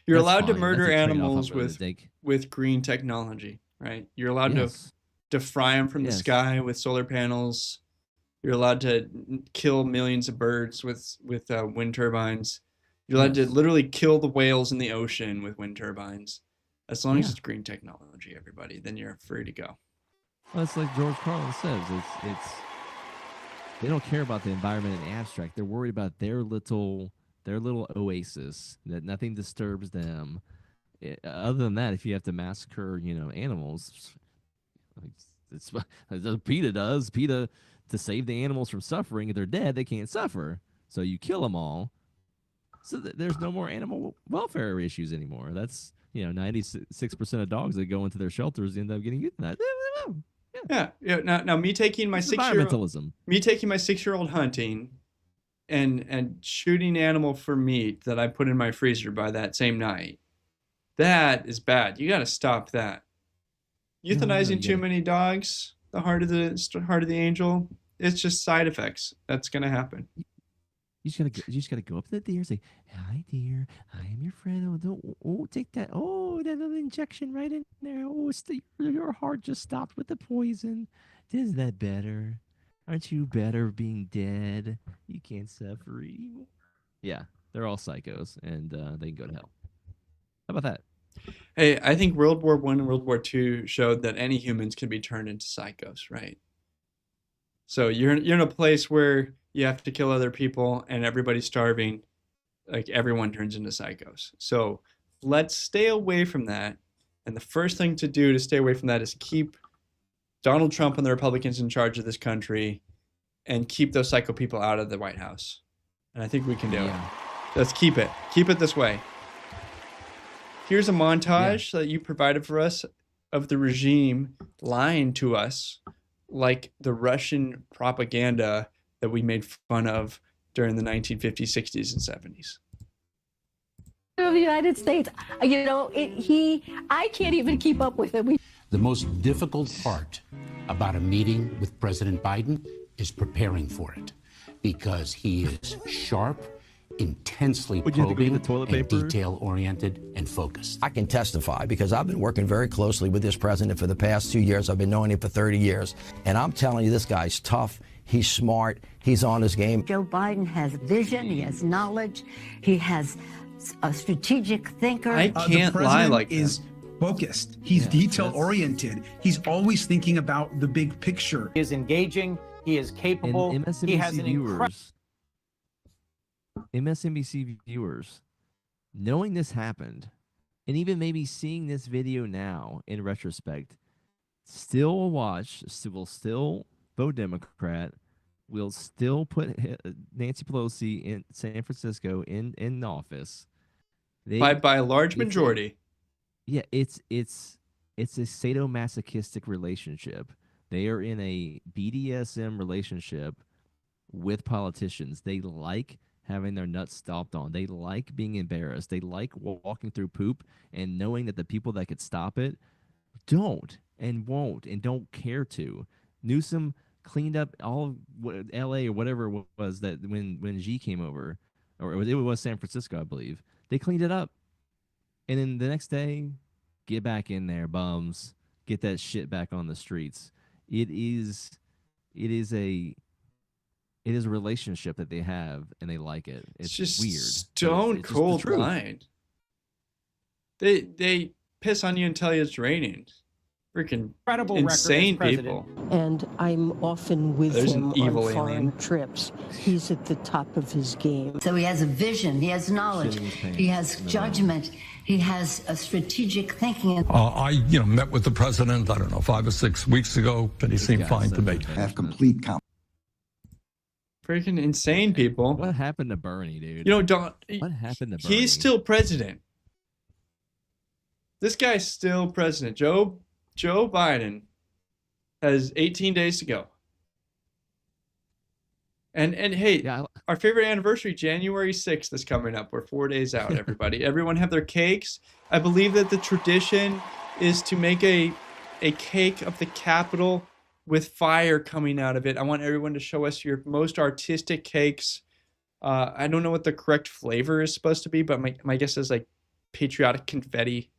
You're allowed to murder animals with green technology, right? You're allowed to fry them from the sky with solar panels. You're allowed to kill millions of birds with wind turbines. You're allowed to literally kill the whales in the ocean with wind turbines. As long as it's green technology, everybody, then you're free to go. Well, it's like George Carlin says. It's they don't care about the environment in the abstract. They're worried about their little oasis, that nothing disturbs them. Other than that, if you have to massacre, animals, it's PETA does. PETA, to save the animals from suffering, if they're dead, they can't suffer. So you kill them all. So there's no more animal welfare issues anymore. That's 96% of dogs that go into their shelters end up getting euthanized. Yeah. Now me taking my environmentalism. Me taking my 6-year-old hunting and shooting animal for meat that I put in my freezer by that same night. That is bad. You got to stop that. Euthanizing too many dogs, the heart of the angel. It's just side effects. That's gonna happen. You just gotta go up to the deer and say, "Hi, deer. I am your friend. Take that. Oh, that little injection right in there. Oh, your heart just stopped with the poison. Isn't that better? Aren't you better being dead? You can't suffer anymore." Yeah, they're all psychos, and they can go to hell. How about that? Hey, I think World War I and World War II showed that any humans can be turned into psychos, right? So you're in a place where you have to kill other people and everybody's starving. Like, everyone turns into psychos. So let's stay away from that. And the first thing to do to stay away from that is keep Donald Trump and the Republicans in charge of this country and keep those psycho people out of the White House. And I think we can do it. Let's keep it. Keep it this way. Here's a montage that you provided for us of the regime lying to us like the Russian propaganda that we made fun of during the 1950s, 60s, and 70s. Of the United States, I can't even keep up with it. The most difficult part about a meeting with President Biden is preparing for it, because he is sharp, intensely probing, and detail-oriented and focused. I can testify because I've been working very closely with this president for the past 2 years. I've been knowing him for 30 years. And I'm telling you, this guy's tough. He's smart. He's on his game. Joe Biden has vision. He has knowledge. He has a strategic thinker. I can't lie like that. Is focused. He's detail-oriented. He's always thinking about the big picture. He is engaging. He is capable. He has an incredible... MSNBC viewers, knowing this happened, and even maybe seeing this video now in retrospect, still will still vote Democrat, will still put Nancy Pelosi in San Francisco in office. By a large majority. It's a sadomasochistic relationship. They are in a BDSM relationship with politicians. They like having their nuts stomped on. They like being embarrassed. They like walking through poop and knowing that the people that could stop it don't and won't and don't care to. Newsom cleaned up all of L.A. or whatever it was that when Xi came over, or it was San Francisco, I believe. They cleaned it up, and then the next day, get back in there, bums. Get that shit back on the streets. It is a relationship that they have, and they like it. It's just weird. Stone it's cold just the truth. blind. They piss on you until it's raining. Freaking Incredible insane record as people. And I'm often with There's him an evil on foreign alien. trips. He's at the top of his game. So he has a vision, he has knowledge, he has judgment, he has a strategic thinking. I, met with the president, I don't know, 5 or 6 weeks ago, and he seemed fine to me. Have complete Freaking insane people. What happened to Bernie, dude? What happened to Bernie? He's still president. This guy's still president. Joe Biden has 18 days to go. And hey, our favorite anniversary, January 6th, is coming up. We're 4 days out, everybody. Everyone have their cakes. I believe that the tradition is to make a cake of the Capitol with fire coming out of it. I want everyone to show us your most artistic cakes. I don't know what the correct flavor is supposed to be, but my guess is like patriotic confetti.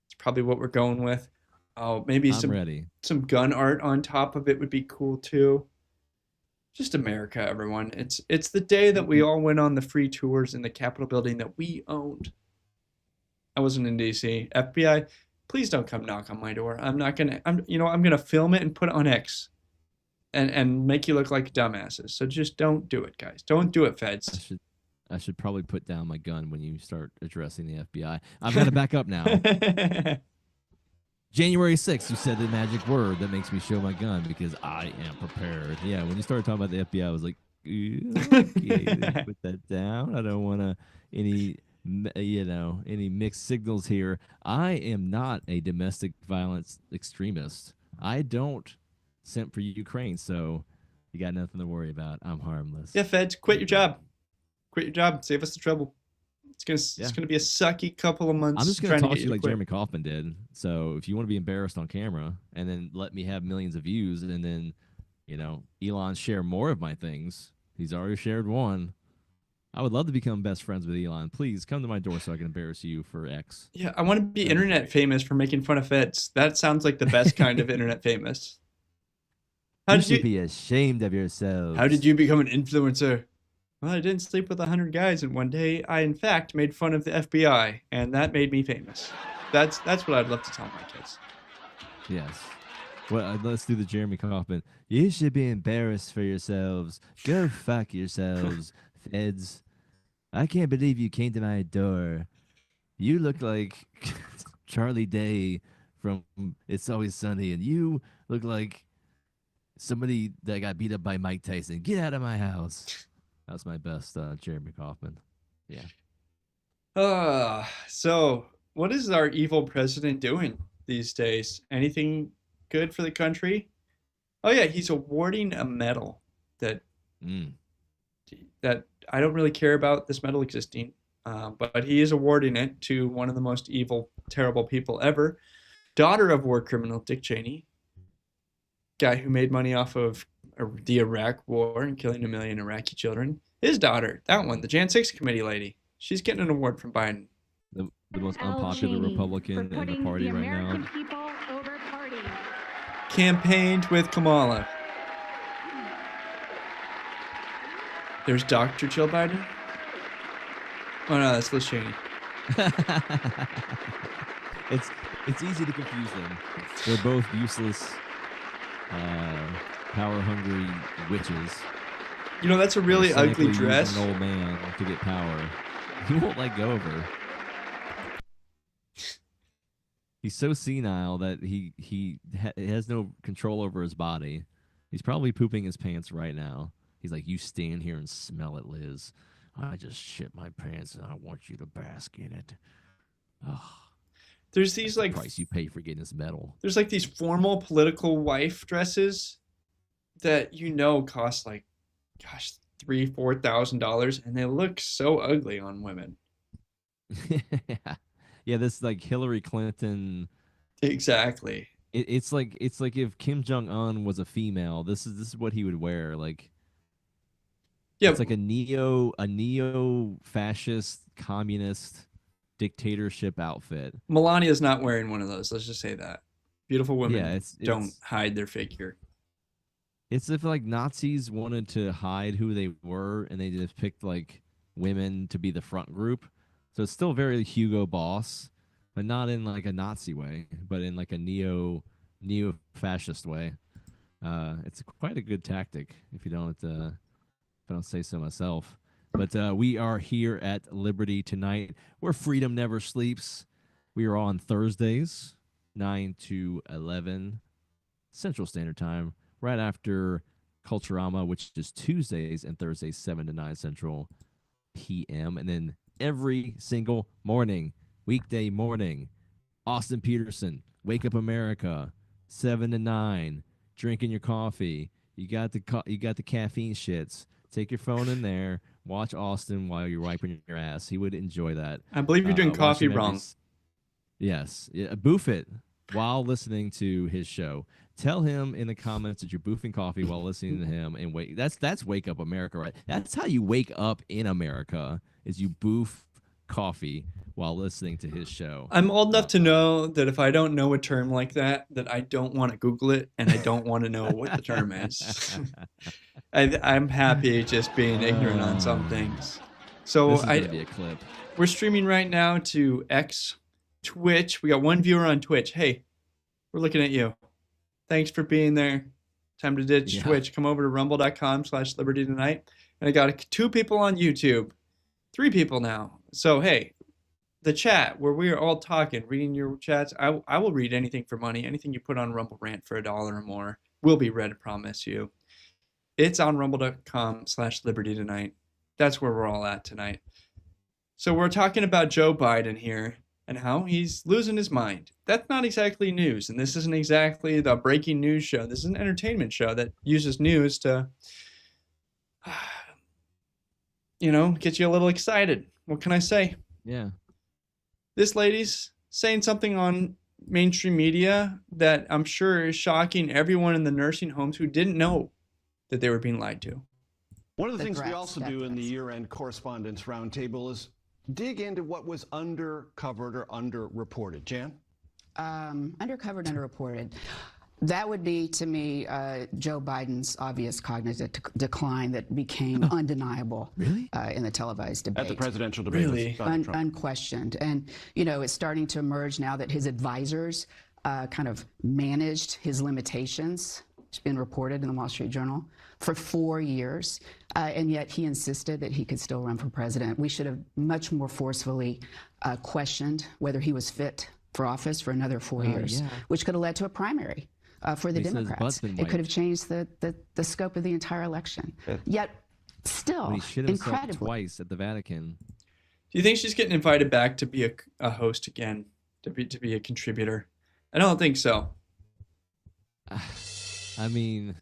It's probably what we're going with. Oh, maybe some gun art on top of it would be cool too. Just America, everyone. It's the day that we all went on the free tours in the Capitol building that we owned. I wasn't in DC. FBI, please don't come knock on my door. I'm gonna film it and put it on X, and make you look like dumbasses. So just don't do it, guys. Don't do it, feds. I should probably put down my gun when you start addressing the FBI. I've got to back up now. January 6th, you said the magic word that makes me show my gun because I am prepared. Yeah, when you started talking about the FBI, I was like, okay, put that down. I don't want any mixed signals here. I am not a domestic violence extremist. I don't simp for Ukraine, so you got nothing to worry about. I'm harmless. Yeah, feds, quit your job. Quit your job. Save us the trouble. It's gonna be a sucky couple of months. I'm just gonna trying toss to you like quit. Jeremy Kaufman did. So if you want to be embarrassed on camera and then let me have millions of views, and then Elon share more of my things. He's already shared one. I would love to become best friends with Elon. Please come to my door so I can embarrass you for X. Yeah, I want to be internet famous for making fun of feds. That sounds like the best kind of internet famous. You should be ashamed of yourself. How did you become an influencer? Well, I didn't sleep with 100 guys in one day. I, in fact, made fun of the FBI, and that made me famous. That's what I'd love to tell my kids. Yes. Well, let's do the Jeremy Kaufman. You should be embarrassed for yourselves. Go fuck yourselves, feds. I can't believe you came to my door. You look like Charlie Day from It's Always Sunny, and you look like somebody that got beat up by Mike Tyson. Get out of my house. That's my best Jeremy Kaufman. Yeah. So what is our evil president doing these days? Anything good for the country? Oh yeah, he's awarding a medal that I don't really care about this medal existing, but he is awarding it to one of the most evil, terrible people ever. Daughter of war criminal Dick Cheney, guy who made money off of the Iraq war and killing 1 million Iraqi children. His daughter, that one, the Jan 6 committee lady, she's getting an award from Biden. The most unpopular Republican in the party right now. Campaigned with Kamala. There's Dr. Jill Biden. Oh no, that's Liz Cheney. It's easy to confuse them. They're both useless, power-hungry witches. That's a really ugly Cynically dress. using an old man to get power. He won't let go of her. He's so senile that he has no control over his body. He's probably pooping his pants right now. He's like, "You stand here and smell it, Liz. I just shit my pants and I want you to bask in it." Oh. There's these like price you pay for getting this medal. There's like these formal political wife dresses that cost like, gosh, $3,000-$4,000, and they look so ugly on women. Yeah, this like Hillary Clinton. Exactly. It's like if Kim Jong-un was a female, this is what he would wear. Like, yeah, it's like a neo-fascist communist dictatorship outfit. Melania's not wearing one of those. Let's just say that. Beautiful women don't it's hide their figure. It's if like Nazis wanted to hide who they were and they just picked like women to be the front group. So it's still very Hugo Boss, but not in like a Nazi way, but in like a neo-fascist way. It's quite a good tactic if I don't say so myself. But we are here at Liberty tonight, where freedom never sleeps. We are on Thursdays, 9 to 11 Central Standard Time, right after Culturama, which is Tuesdays and Thursdays, 7 to 9 Central PM. And then every single morning, weekday morning, Austin Peterson, Wake Up America, 7 to 9, drinking your coffee. You got the caffeine shits. Take your phone in there, watch Austin while you're wiping your ass. He would enjoy that. I believe you're doing coffee wrong. Yes. Boof it while listening to his show. Tell him in the comments that you're boofing coffee while listening to him, and wait. That's Wake Up America, right? That's how you wake up in America, is you boof coffee while listening to his show. I'm old enough to know that if I don't know a term like that I don't want to Google it, and I don't want to know what the term is. I'm happy just being ignorant on some things. So this is gonna be a clip. We're streaming right now to X, Twitch. We got one viewer on Twitch. Hey, we're looking at you. Thanks for being there. Time to ditch Twitch. Come over to rumble.com/Liberty Tonight. And I got 2 people on YouTube. 3 people now. So, hey, the chat where we are all talking, reading your chats, I will read anything for money. Anything you put on Rumble Rant for $1 or more will be read, I promise you. It's on rumble.com/Liberty Tonight. That's where we're all at tonight. So we're talking about Joe Biden here and how he's losing his mind. That's not exactly news, and this isn't exactly the breaking news show. This is an entertainment show that uses news to, get you a little excited. What can I say? Yeah. This lady's saying something on mainstream media that I'm sure is shocking everyone in the nursing homes who didn't know that they were being lied to. One of the things we also do in the year-end correspondence roundtable is dig into what was undercovered or underreported. Jan? Undercovered, underreported. That would be, to me, Joe Biden's obvious cognitive decline that became undeniable in the televised debate. At the presidential debate. Really? Unquestioned. And, it's starting to emerge now that his advisors kind of managed his limitations. It's been reported in the Wall Street Journal for 4 years. And yet he insisted that he could still run for president. We should have much more forcefully questioned whether he was fit for office for another 4 years, which could have led to a primary. For the Democrats. It could have changed the scope of the entire election. Yet, still, he shit himself incredibly. twice at the Vatican. Do you think she's getting invited back to be a host again, to be a contributor? I don't think so. I mean,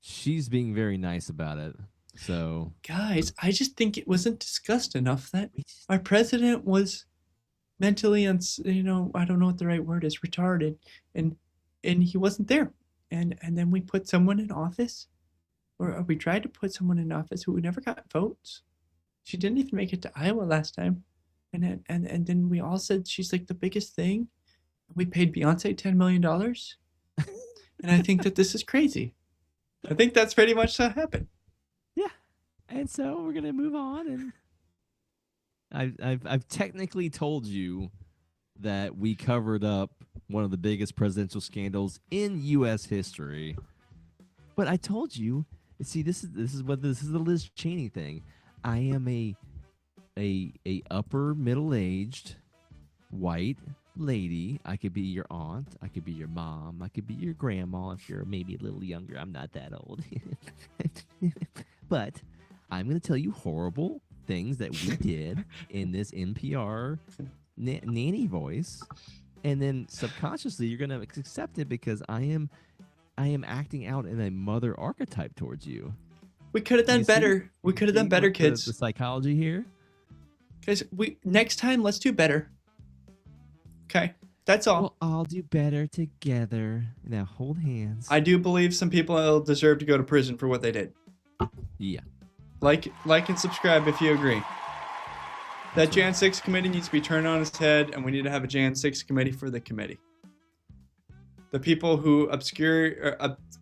she's being very nice about it. So, guys, I just think it wasn't discussed enough that our president was mentally, I don't know what the right word is, retarded, and he wasn't there. And then we put someone in office, or we tried to put someone in office who never got votes. She didn't even make it to Iowa last time. And then we all said she's like the biggest thing. We paid Beyonce $10 million. And I think that this is crazy. I think that's pretty much what happened. Yeah. And so we're going to move on. And I've technically told you that we covered up one of the biggest presidential scandals in U.S. history. But I told you, see, this is the Liz Cheney thing. I am a upper middle-aged white lady. I could be your aunt. I could be your mom. I could be your grandma if you're maybe a little younger. I'm not that old. But I'm going to tell you horrible things that we did in this NPR nanny voice, and then subconsciously you're gonna accept it because I am acting out in a mother archetype towards you. We could have done better. We could have done better, kids. The psychology here. Guys, next time let's do better. Okay, that's all. We'll all do better together. Now hold hands. I do believe some people deserve to go to prison for what they did. Yeah. Like and subscribe if you agree. That Jan 6 committee needs to be turned on its head, and we need to have a Jan 6 committee for the committee. The people who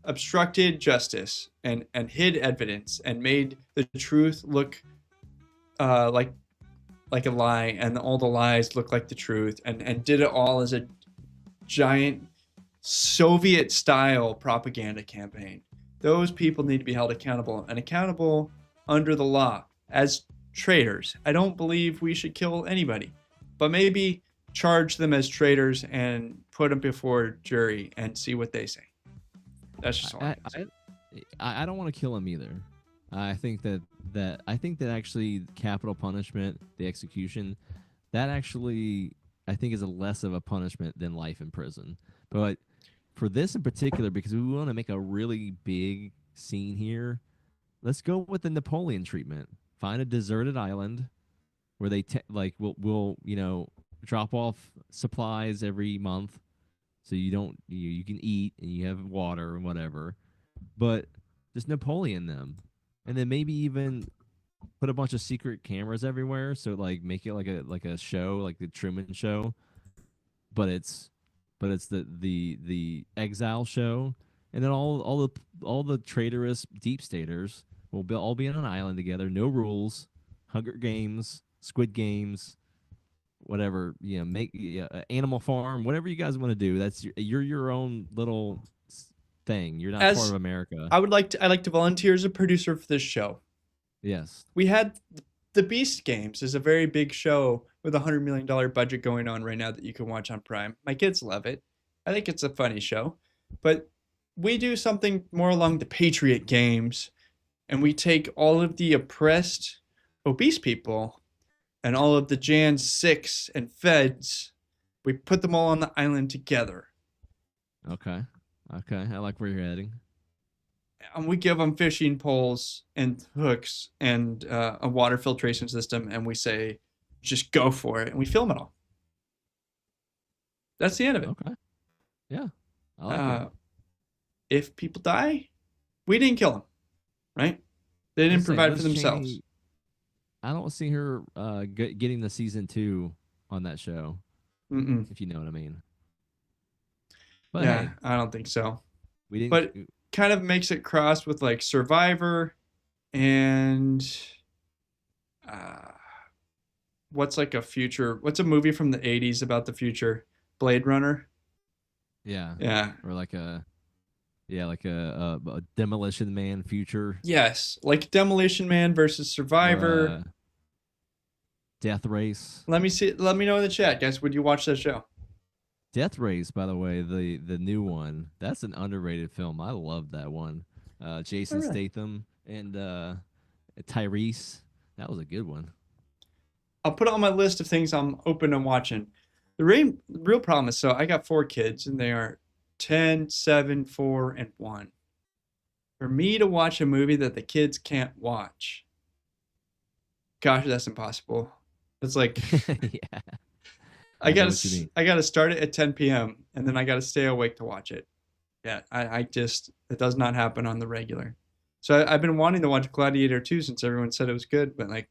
obstructed justice and hid evidence and made the truth look like a lie, and all the lies look like the truth, and did it all as a giant Soviet-style propaganda campaign. Those people need to be held accountable, and accountable under the law as traitors. I don't believe we should kill anybody, but maybe charge them as traitors and put them before jury and see what they say. That's just all I don't want to kill him either. I think that actually capital punishment, the execution, that actually I think is a less of a punishment than life in prison. But for this in particular, because we want to make a really big scene here, let's go with the Napoleon treatment. Find a deserted island where they we'll drop off supplies every month, so you can eat and you have water and whatever, but just Napoleon them, and then maybe even put a bunch of secret cameras everywhere, so make it like a show, like the Truman Show, but it's the exile show, and then all the traitorous deep staters will all be on an island together, no rules, Hunger Games, Squid Games, whatever, make Animal Farm, whatever you guys want to do. That's you're your own little thing. You're not part of America. I like to volunteer as a producer for this show. Yes. We had the Beast Games is a very big show with $100 million budget going on right now that you can watch on Prime. My kids love it. I think it's a funny show, but we do something more along the Patriot Games, and we take all of the oppressed obese people and all of the Jan 6 and feds, we put them all on the island together. Okay. I like where you're heading. And we give them fishing poles and hooks and a water filtration system, and we say, just go for it. And we film it all. That's the end of it. Okay. Yeah. I like it. If people die, we didn't kill them, right? They didn't provide for themselves. I don't see her getting the season 2 on that show. If you know what I mean. But yeah, hey, I don't think so. We didn't. But kind of makes it cross with like Survivor and what's a movie from the 80s about the future? Blade Runner. Yeah. Yeah. Or like a Demolition Man future. Yes, like Demolition Man versus Survivor. Or, Death Race. Let me know in the chat, guys. Would you watch that show? Death Race, by the way, the new one. That's an underrated film. I love that one. Jason Statham and Tyrese. That was a good one. I'll put it on my list of things I'm open to watching. The real problem is, so I got 4 kids, and they are 10, 7, 4, and 1. For me to watch a movie that the kids can't watch, gosh, that's impossible. It's like, yeah. I gotta start it at 10 p.m. and then I gotta stay awake to watch it. Yeah, it does not happen on the regular. So I've been wanting to watch Gladiator 2 since everyone said it was good, but like,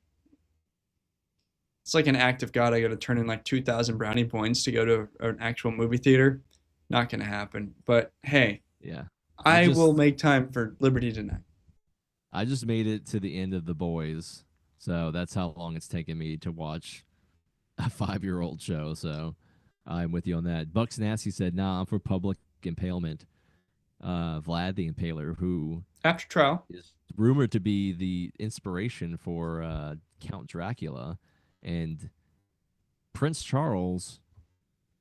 it's like an act of God. I got to turn in like 2,000 brownie points to go to an actual movie theater. Not going to happen. But hey, yeah, I will make time for Liberty Tonight. I just made it to the end of The Boys, so that's how long it's taken me to watch a 5-year-old show. So I'm with you on that. Bucks Nasty said, "Nah, I'm for public impalement." Vlad the Impaler, who after trial is rumored to be the inspiration for Count Dracula. And Prince Charles,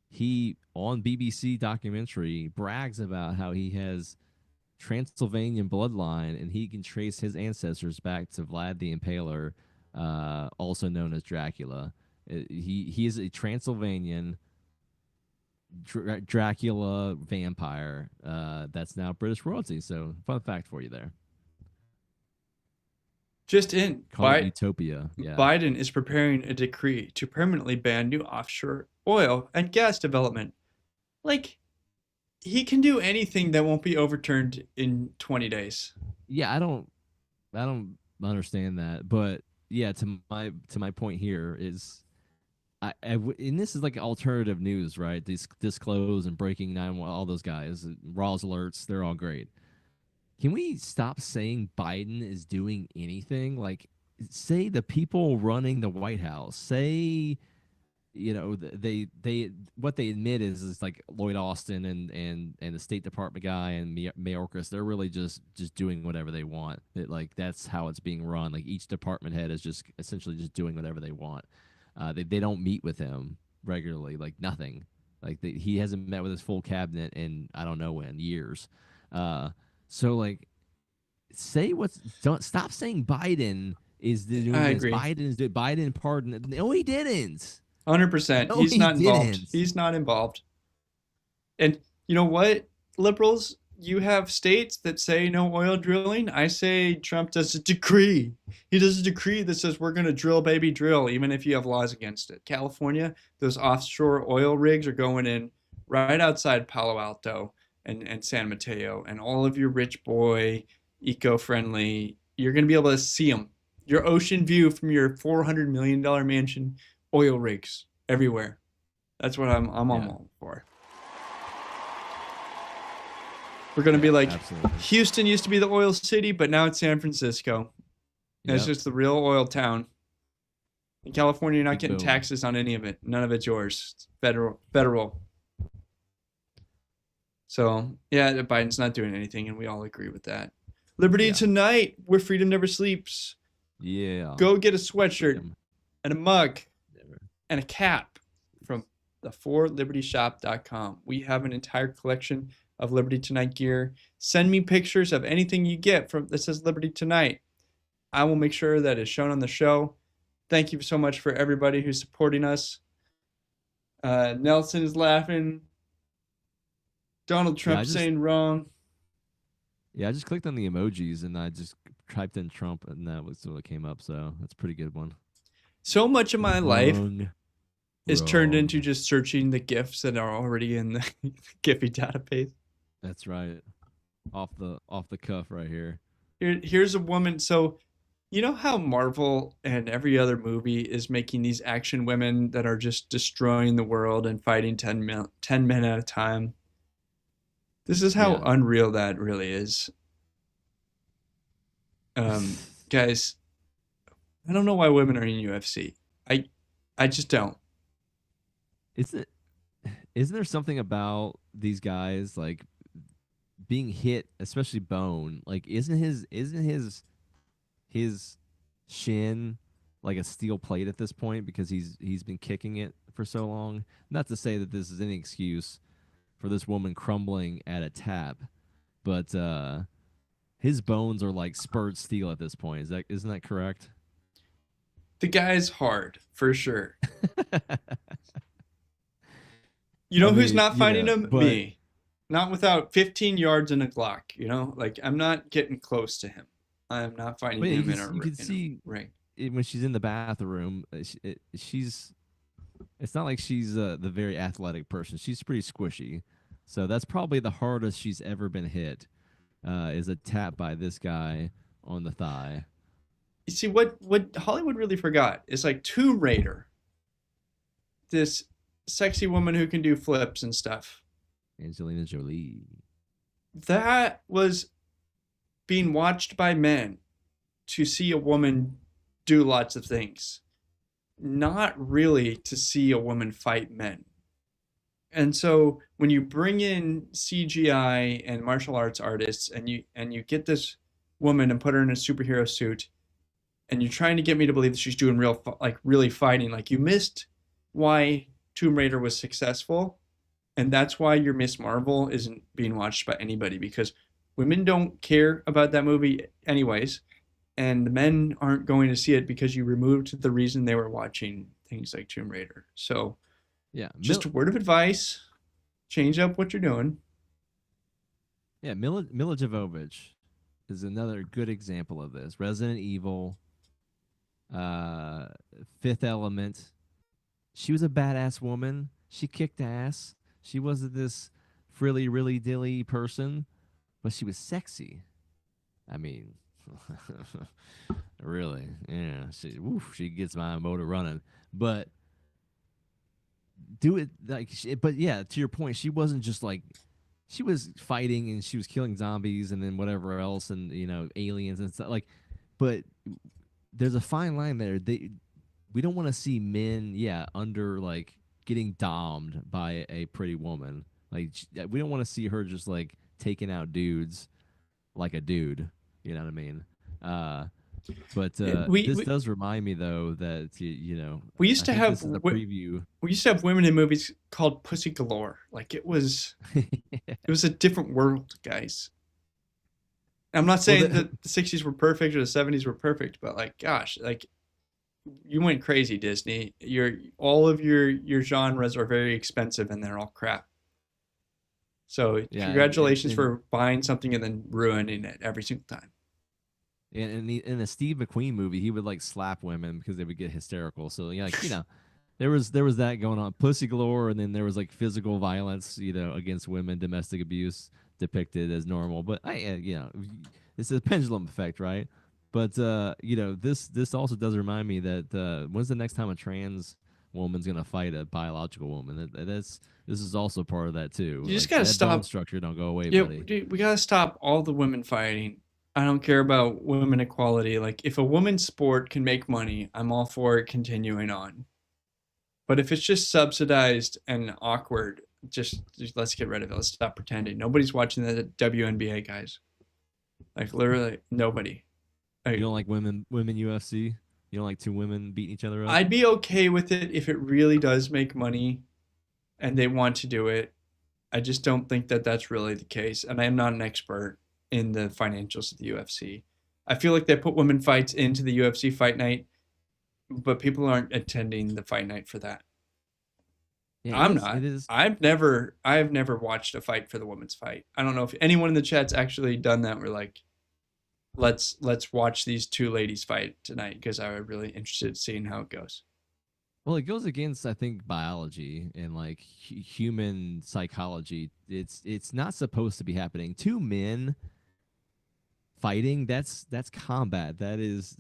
he on BBC documentary brags about how he has Transylvanian bloodline and he can trace his ancestors back to Vlad the Impaler, also known as Dracula. He is a Transylvanian Dracula vampire that's now British royalty. So fun fact for you there. Just in, Call it Utopia. Yeah. Biden is preparing a decree to permanently ban new offshore oil and gas development. Like, he can do anything that won't be overturned in 20 days. Yeah, I don't understand that, but yeah, to my point here is, and this is like alternative news, right? Disclose and Breaking 911, all those guys, Raw's alerts, they're all great. Can we stop saying Biden is doing anything? Like, say the people running the White House, say, they what they admit is like Lloyd Austin and the State Department guy and Mayorkas, they're really just doing whatever they want. That's how it's being run. Like, each department head is just essentially just doing whatever they want. They don't meet with him regularly, like nothing. Like, he hasn't met with his full cabinet in I don't know when, years. So, like, don't stop saying Biden is doing I this. agree. Biden pardon. No, he didn't. 100%. No, He's he not involved. didn't. He's not involved. And you know what, liberals? You have states that say no oil drilling. I say Trump does a decree. He does a decree that says we're going to drill, baby, drill, even if you have laws against it. California, those offshore oil rigs are going in right outside Palo Alto and San Mateo, and all of your rich boy, eco-friendly, you're going to be able to see them. Your ocean view from your $400 million mansion, oil rigs everywhere. That's what I'm all for. We're going to be like, absolutely. Houston used to be the oil city, but now it's San Francisco. And it's just the real oil town. In California, you're not getting taxes on any of it. None of it's yours. It's federal. So, yeah, Biden's not doing anything, and we all agree with that. Liberty tonight, where freedom never sleeps. Yeah. Go get a sweatshirt and a mug and a cap from the 4libertyshop.com. We have an entire collection of Liberty Tonight gear. Send me pictures of anything you get that says Liberty Tonight. I will make sure that is shown on the show. Thank you so much for everybody who's supporting us. Nelson is laughing. Donald Trump saying wrong. Yeah, I just clicked on the emojis and I just typed in Trump and that was what came up. So that's a pretty good one. So much of my life is turned into just searching the GIFs that are already in the Giphy database. That's right. Off the cuff right here. Here's a woman. So, you know how Marvel and every other movie is making these action women that are just destroying the world and fighting 10 men at a time? This is how unreal that really is. Guys, I don't know why women are in UFC. I just don't. Isn't there something about these guys like being hit, especially Bone? Like, isn't his shin like a steel plate at this point because he's been kicking it for so long? Not to say that this is any excuse for this woman crumbling at a tap, but his bones are like spurred steel at this point. Isn't that correct? The guy's hard for sure. You know who's not fighting him? Me. Not without 15 yards and a Glock. You know, like I'm not getting close to him. I am not fighting him in a ring. You can see when she's in the bathroom. It's not like she's the very athletic person. She's pretty squishy. So that's probably the hardest she's ever been hit, is a tap by this guy on the thigh. You see, what Hollywood really forgot is like Tomb Raider. This sexy woman who can do flips and stuff. Angelina Jolie. That was being watched by men to see a woman do lots of things. Not really to see a woman fight men. And so when you bring in CGI and martial arts artists and you get this woman and put her in a superhero suit and you're trying to get me to believe that she's doing really fighting, like you missed why Tomb Raider was successful, and that's why your Miss Marvel isn't being watched by anybody, because women don't care about that movie anyways, and the men aren't going to see it because you removed the reason they were watching things like Tomb Raider. So Yeah, just a word of advice: change up what you're doing. Yeah, Mila Jovovich is another good example of this. Resident Evil, Fifth Element. She was a badass woman. She kicked ass. She wasn't this frilly, really dilly person, but she was sexy. I mean, really, yeah. She gets my motor running. But do it like, but yeah, to your point, she wasn't just like, she was fighting and she was killing zombies and then whatever else and aliens and stuff like. But there's a fine line there. We don't want to see men, under like getting dommed by a pretty woman. Like we don't want to see her just like taking out dudes like a dude. You know what I mean? But this does remind me though that we used to have this is a preview. We used to have women in movies called Pussy Galore. Like it was a different world, guys. I'm not saying that the 60s were perfect or the 70s were perfect, but like, gosh, like you went crazy, Disney. All of your genres are very expensive and they're all crap. So congratulations for buying something and then ruining it every single time. In a Steve McQueen movie, he would like slap women because they would get hysterical. So there was that going on, Pussy Galore, and then there was like physical violence, against women, domestic abuse depicted as normal. But it's a pendulum effect, right? But this also does remind me that when's the next time a trans woman's gonna fight a biological woman? This is also part of that too. You just gotta stop. Bone structure don't go away, buddy. Dude, we gotta stop all the women fighting. I don't care about women equality. Like if a women's sport can make money, I'm all for it continuing on. But if it's just subsidized and awkward, just let's get rid of it. Let's stop pretending. Nobody's watching the WNBA, guys. Like literally nobody. You don't like women UFC? You don't like two women beating each other up? I'd be okay with it if it really does make money and they want to do it. I just don't think that that's really the case. And I am not an expert in the financials of the UFC. I feel like they put women fights into the UFC fight night, but people aren't attending the fight night for that. Yeah, I'm not. I've never watched a fight for the women's fight. I don't know if anyone in the chat's actually done that. We're like, let's watch these two ladies fight tonight because I'm really interested in seeing how it goes. Well, it goes against, I think, biology and like human psychology. It's not supposed to be happening. Two men fighting, that's combat. That is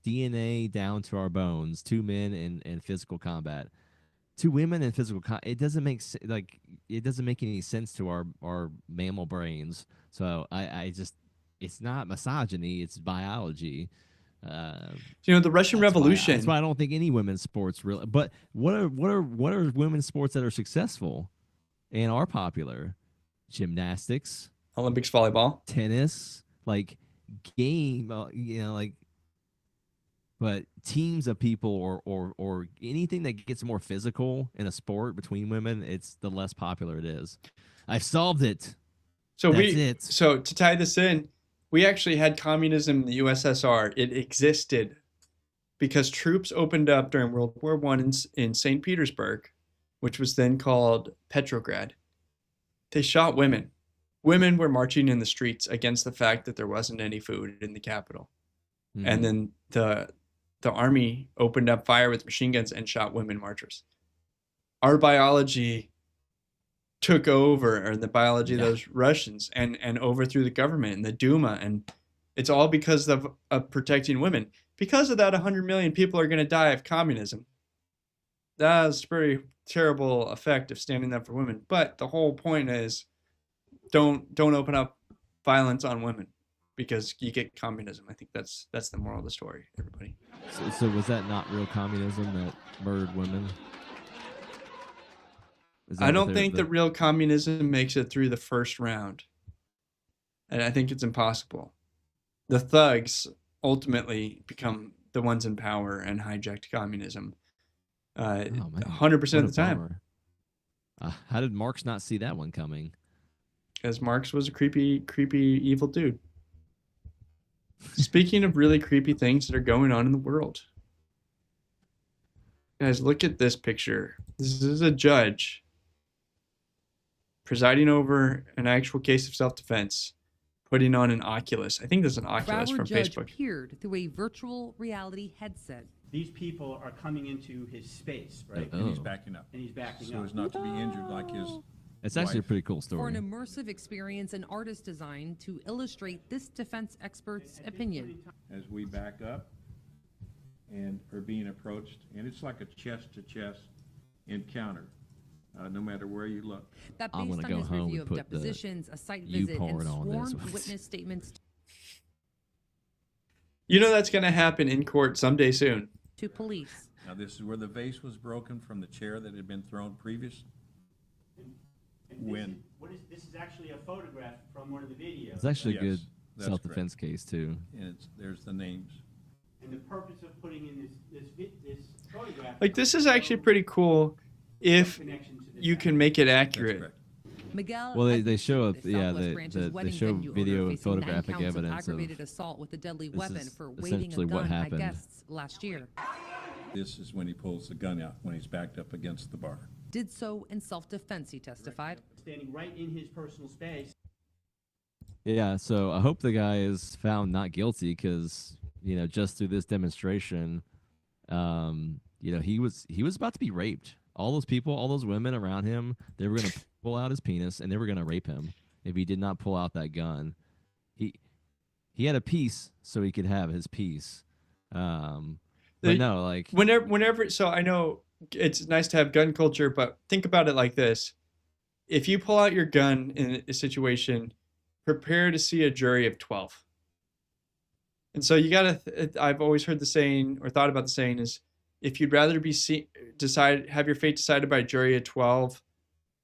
DNA down to our bones. Two men in physical combat. Two women in physical combat. It doesn't make any sense to our mammal brains. So I just, it's not misogyny. It's biology. The Russian Revolution. That's why I don't think any women's sports really. But what are women's sports that are successful and are popular? Gymnastics, Olympics, volleyball, tennis, like game. But teams of people or anything that gets more physical in a sport between women, it's the less popular it is. I've solved it. So So to tie this in, we actually had communism in the USSR. It existed because troops opened up during World War I in St. Petersburg, which was then called Petrograd. They shot women. Women were marching in the streets against the fact that there wasn't any food in the capital. Mm-hmm. And then the army opened up fire with machine guns and shot women marchers. Our biology took over, or the biology of those Russians, and overthrew the government and the Duma, and it's all because of protecting women. Because of that, 100 million people are going to die of communism. That was a pretty terrible effect of standing up for women. But the whole point is, don't open up violence on women because you get communism. I think that's the moral of the story, everybody. So was that not real communism that murdered women? I don't think that real communism makes it through the first round. And I think it's impossible. The thugs ultimately become the ones in power and hijacked communism 100% of the time. How did Marx not see that one coming? Because Marx was a creepy, evil dude. Speaking of really creepy things that are going on in the world. Guys, look at this picture. This is a judge presiding over an actual case of self-defense, putting on an Oculus. I think there's an Oculus Broward from judge Facebook. peered through a virtual reality headset. These people are coming into his space, right? Oh. And he's backing up. And he's backing up. So as not to be injured like his It's actually a wife. pretty cool For story. an immersive experience, an artist designed to illustrate this defense expert's opinion. As we back up and are being approached, and it's like a chest-to-chest encounter, no matter where you look. That I'm based gonna on go his home review and of put the depositions, a site you visit, and porn on this sworn one. witness statements You know that's going to happen in court someday soon. to police. Now, this is where the vase was broken from the chair that had been thrown previous. When? This is actually a photograph from one of the videos. It's actually a Yes, good that's self-defense case too. And there's the names. And the purpose of putting in this photograph. Like, this is actually pretty cool if you can make it accurate. Miguel, Well, they show the yeah Southwest they Branch's they wedding show venue owner video and facing 9 photographic counts of evidence of aggravated assault with a deadly this weapon is for waving a essentially what gun at happened. guests last year. This is when he pulls the gun out, when he's backed up against the bar. Did so in self-defense, he testified. Standing right in his personal space. Yeah, so I hope the guy is found not guilty because just through this demonstration, he was about to be raped. All those people, all those women around him, they were gonna pull out his penis and they were gonna rape him if he did not pull out that gun. He had a piece so he could have his piece. But no, like whenever. So I know it's nice to have gun culture, but think about it like this: if you pull out your gun in a situation, prepare to see a jury of 12. And so you gotta. I've always heard the saying, or thought about the saying, is if you'd rather be have your fate decided by a jury of 12,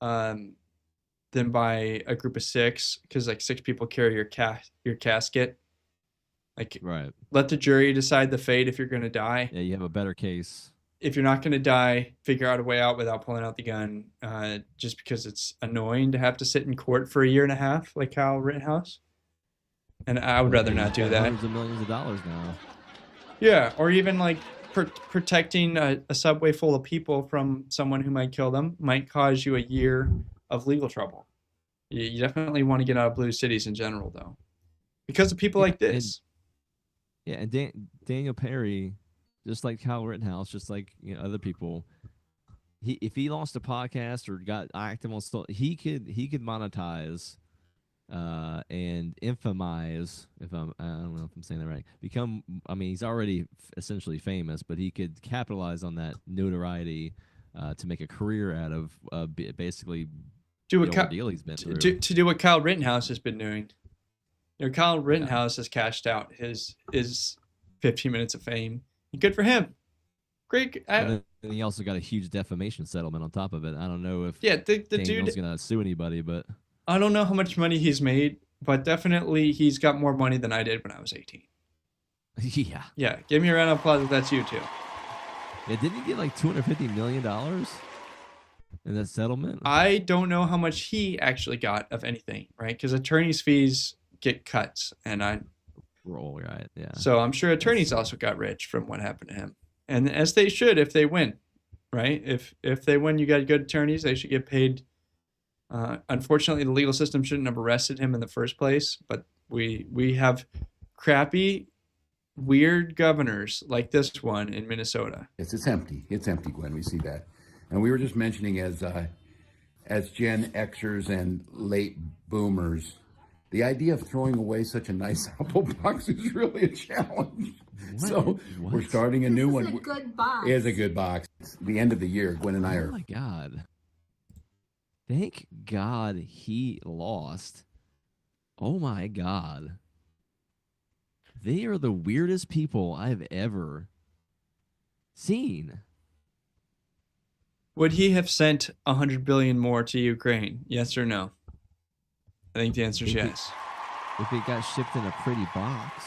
than by a group of 6, because like 6 people carry your casket. Like, right. Let the jury decide the fate if you're going to die. Yeah, you have a better case. If you're not going to die, figure out a way out without pulling out the gun, just because it's annoying to have to sit in court for a year and a half, like Kyle Rittenhouse. And I would rather not do that. Hundreds of millions of dollars now. Yeah, or even like protecting a subway full of people from someone who might kill them might cause you a year of legal trouble. You definitely want to get out of blue cities in general, though, because of people like this. And Daniel Perry, just like Kyle Rittenhouse, just like other people, if he launched a podcast or got active on stuff, he could monetize and infamize. I don't know if I'm saying that right. He's already essentially famous, but he could capitalize on that notoriety to make a career out of basically do the ordeal he's been through. To do what Kyle Rittenhouse has been doing. Kyle Rittenhouse has cashed out his 15 minutes of fame. Good for him. Great. And he also got a huge defamation settlement on top of it. I don't know if the Daniel's dude gonna sue anybody, but I don't know how much money he's made, but definitely he's got more money than I did when I was 18. Yeah. Yeah. Give me a round of applause if that's you too. Yeah, didn't he get like $250 million in that settlement? I don't know how much he actually got of anything, right? Because attorney's fees get cuts, and I roll, right? Yeah. So I'm sure attorneys also got rich from what happened to him, and as they should if they win, right? If they win, you got good attorneys, they should get paid. Unfortunately, the legal system shouldn't have arrested him in the first place, but we have crappy, weird governors like this one in Minnesota. It's empty. It's empty, Gwen. We see that, and we were just mentioning as Gen Xers and late boomers. The idea of throwing away such a nice apple box is really a challenge. So we're starting a new one. This is a good box. It is a good box. It's the end of the year. Gwen and I are. Oh my God. Thank God he lost. Oh my God. They are the weirdest people I've ever seen. Would he have sent $100 billion more to Ukraine? Yes or no? I think the answer is yes. If it got shipped in a pretty box,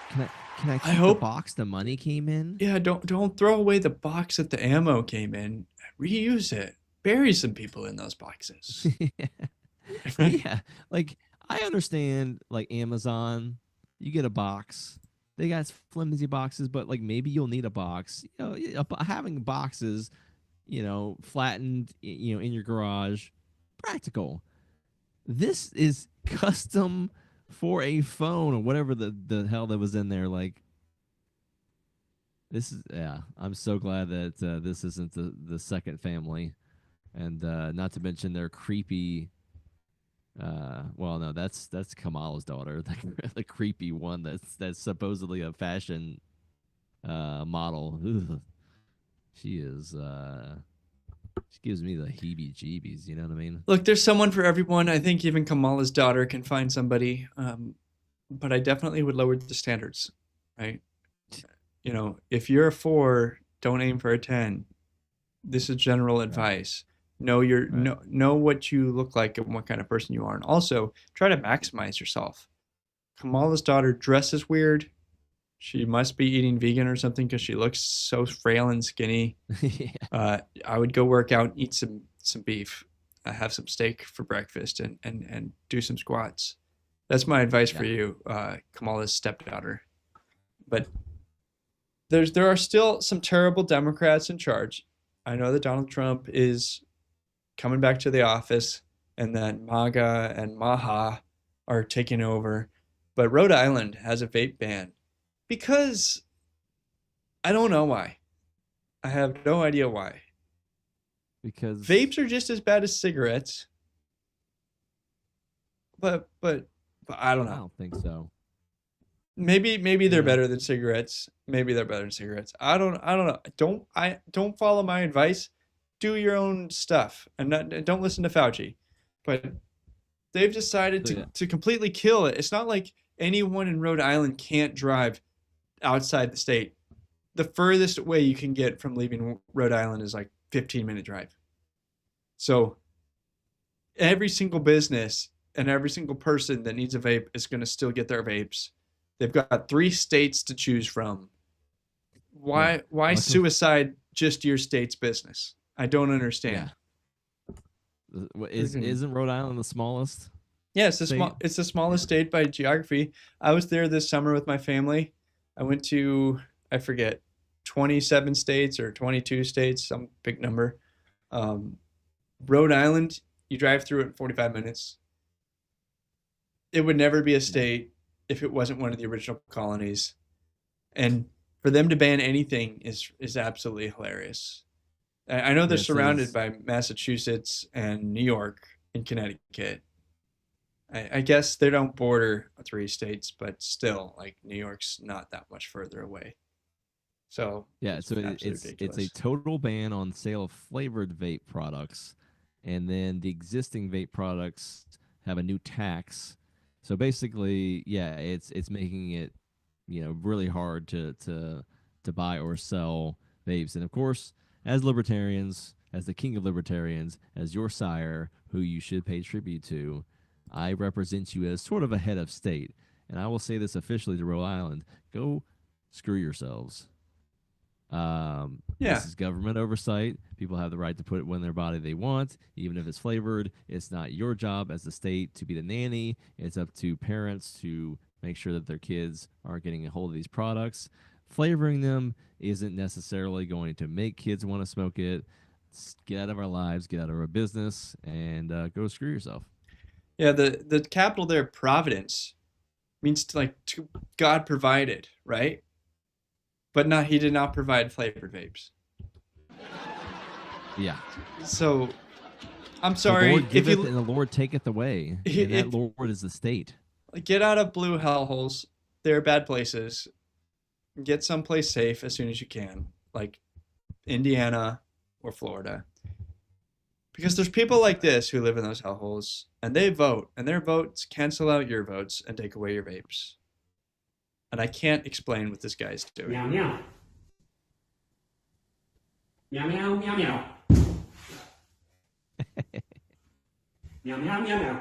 can I keep hope the box the money came in? Yeah, don't throw away the box that the ammo came in. Reuse it. Bury some people in those boxes. Yeah, like I understand, like Amazon, you get a box, they got flimsy boxes, but like maybe you'll need a box. Having boxes, flattened, in your garage, practical. This is custom for a phone or whatever the hell that was in there. Like, this is, I'm so glad that this isn't the second family, and not to mention their creepy. Well, no, that's Kamala's daughter, the creepy one that's supposedly a fashion model. Ugh. She is. She gives me the heebie-jeebies. You know what I mean? Look, there's someone for everyone. I think even Kamala's daughter can find somebody. But I definitely would lower the standards, right? If you're a 4, don't aim for a 10. This is general advice. Know what you look like and what kind of person you are, and also try to maximize yourself. Kamala's daughter dresses weird. She must be eating vegan or something because she looks so frail and skinny. Yeah. I would go work out and eat some beef. Have some steak for breakfast and do some squats. That's my advice for you, Kamala's stepdaughter. But there are still some terrible Democrats in charge. I know that Donald Trump is coming back to the office and that MAGA and Maha are taking over. But Rhode Island has a vape ban. Because I don't know why. I have no idea why. Because vapes are just as bad as cigarettes. But I don't know. I don't think so. Maybe they're better than cigarettes. Maybe they're better than cigarettes. I don't know. Don't follow my advice. Do your own stuff and don't listen to Fauci. But they've decided to completely kill it. It's not like anyone in Rhode Island can't drive outside the state. The furthest way you can get from leaving Rhode Island is like 15-minute drive. So every single business and every single person that needs a vape is going to still get their vapes. They've got 3 states to choose from. Why suicide just your state's business? I don't understand. Yeah. Isn't Rhode Island the smallest? Yeah, it's the smallest state by geography. I was there this summer with my family. I went to, I forget, 27 states or 22 states, some big number. Rhode Island, you drive through it in 45 minutes. It would never be a state if it wasn't one of the original colonies. And for them to ban anything is absolutely hilarious. I know they're surrounded by Massachusetts and New York and Connecticut. I guess they don't border 3 states, but still, like, New York's not that much further away. So yeah, so it's a total ban on sale of flavored vape products, and then the existing vape products have a new tax. So basically, yeah, it's making it, really hard to buy or sell vapes. And of course, as libertarians, as the king of libertarians, as your sire, who you should pay tribute to, I represent you as sort of a head of state. And I will say this officially to Rhode Island: go screw yourselves. This is government oversight. People have the right to put it in their body they want, even if it's flavored. It's not your job as the state to be the nanny. It's up to parents to make sure that their kids are getting a hold of these products. Flavoring them isn't necessarily going to make kids want to smoke it. Get out of our lives, get out of our business, and go screw yourself. Yeah, the capital there, Providence, means to God provided, right? But he did not provide flavored vapes. Yeah. So, I'm sorry. The Lord giveth and the Lord taketh away. And that Lord is the state. Get out of blue hellholes. They're bad places. Get someplace safe as soon as you can, like Indiana or Florida. Because there's people like this who live in those hellholes, and they vote, and their votes cancel out your votes and take away your vapes. And I can't explain what this guy's doing. Meow meow. Meow meow meow meow. Meow meow meow meow.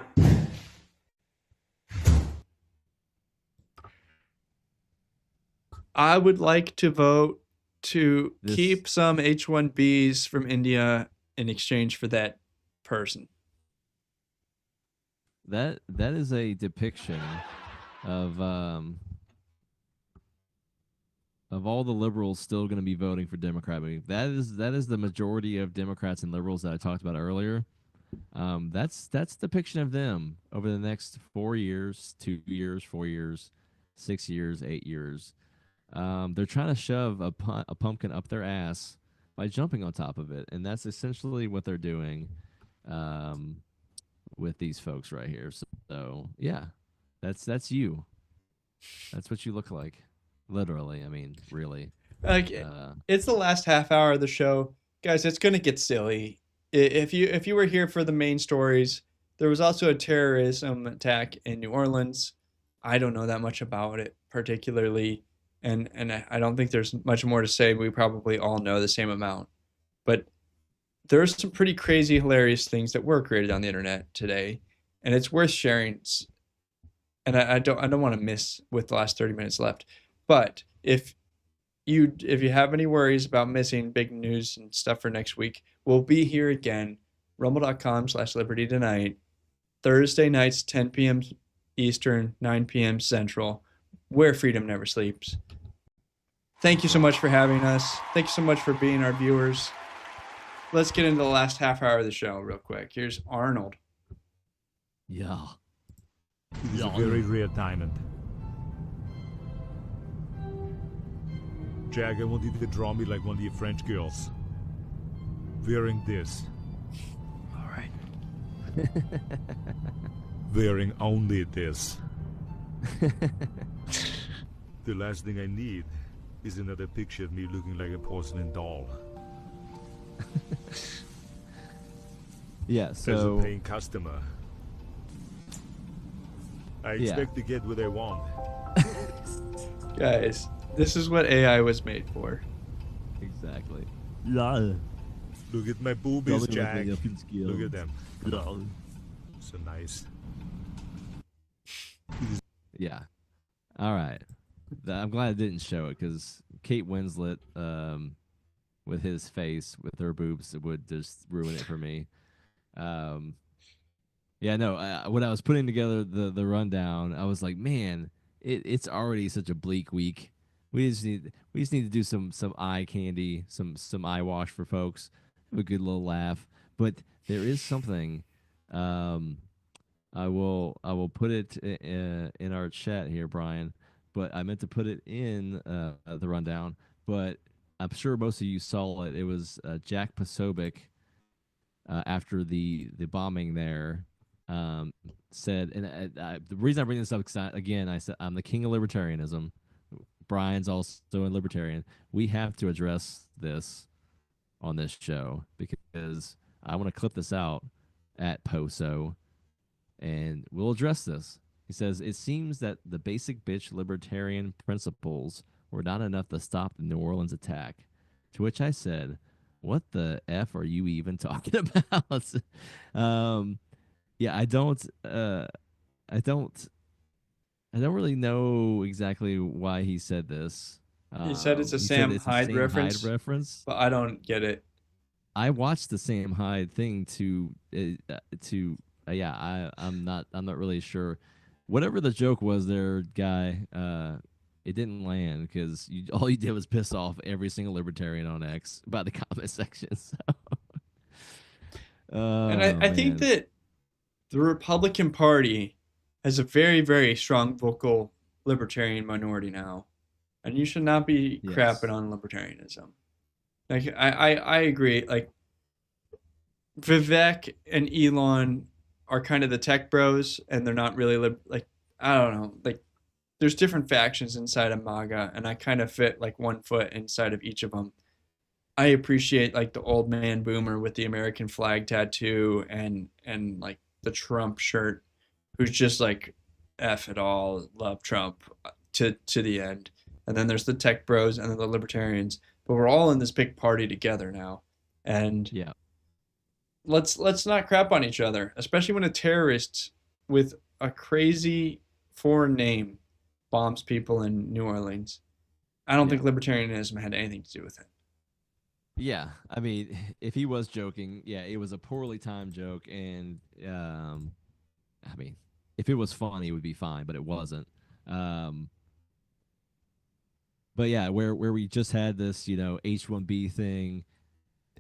I would like to vote to keep some H-1Bs from India in exchange for that person. That is a depiction of of all the liberals still going to be voting for Democrat, I mean, that is the majority of Democrats and liberals that I talked about earlier. That's depiction of them over the next 4 years, 2 years, 4 years, 6 years, 8 years. They're trying to shove a pumpkin up their ass by jumping on top of it, and that's essentially what they're doing with these folks right here. So yeah, that's you. That's what you look like. Literally, I mean, really. Like, it's the last half hour of the show, guys. It's gonna get silly. If you were here for the main stories, there was also a terrorism attack in New Orleans. I don't know that much about it particularly, and I don't think there's much more to say. We probably all know the same amount, but there's some pretty crazy, hilarious things that were created on the internet today, and it's worth sharing. And I don't want to miss with the last 30 minutes left. But if you have any worries about missing big news and stuff for next week, we'll be here again, rumble.com/Liberty Tonight, Thursday nights, 10 p.m. Eastern, 9 p.m. Central, where freedom never sleeps. Thank you so much for having us. Thank you so much for being our viewers. Let's get into the last half hour of the show real quick. Here's Arnold. Yeah. It's a very rare diamond. Jack, I want you to draw me like one of your French girls. Wearing this. All right. Wearing only this. The last thing I need is another picture of me looking like a porcelain doll. Yeah, so... As a paying customer, I expect to get what I want. Guys, this is what AI was made for. Exactly. Look at my boobies, Jack. Look at them. So nice. Yeah. All right. I'm glad I didn't show it because Kate Winslet, with his face, with her boobs, it would just ruin it for me. Yeah, no. When I was putting together the rundown, I was like, man, it's already such a bleak week. We just need to do some eye candy, some eye wash for folks, have a good little laugh. But there is something. I will put it in our chat here, Brian. But I meant to put it in the rundown. But I'm sure most of you saw it. It was Jack Posobiec after the bombing there. Said, and the reason I bring this up is, again, I said I'm the king of libertarianism. Brian's also a libertarian. We have to address this on this show because I want to clip this out at Poso, and we'll address this. He says, it seems that the basic bitch libertarian principles were not enough to stop the New Orleans attack. To which I said, what the F are you even talking about? Yeah, I don't really know exactly why he said this. He said it's a Sam Hyde reference, but I don't get it. I watched the Sam Hyde thing I'm not really sure. Whatever the joke was there, guy, it didn't land because all you did was piss off every single libertarian on X about the comment section. So. And I think that the Republican Party has a very, very strong vocal libertarian minority now. And you should not be crapping on libertarianism. Like, I agree. Like, Vivek and Elon are kind of the tech bros, and they're not really, I don't know. Like, there's different factions inside of MAGA, and I kind of fit, like, one foot inside of each of them. I appreciate, like, the old man boomer with the American flag tattoo and like, the Trump shirt, who's just like, F it all, love Trump to the end. And then there's the tech bros and then the libertarians. But we're all in this big party together now. And yeah, let's not crap on each other, especially when a terrorist with a crazy foreign name bombs people in New Orleans. I don't think libertarianism had anything to do with it. Yeah, I mean, if he was joking, yeah, it was a poorly timed joke, and I mean, if it was funny, it would be fine, but it wasn't. But yeah, where we just had this, H-1B thing.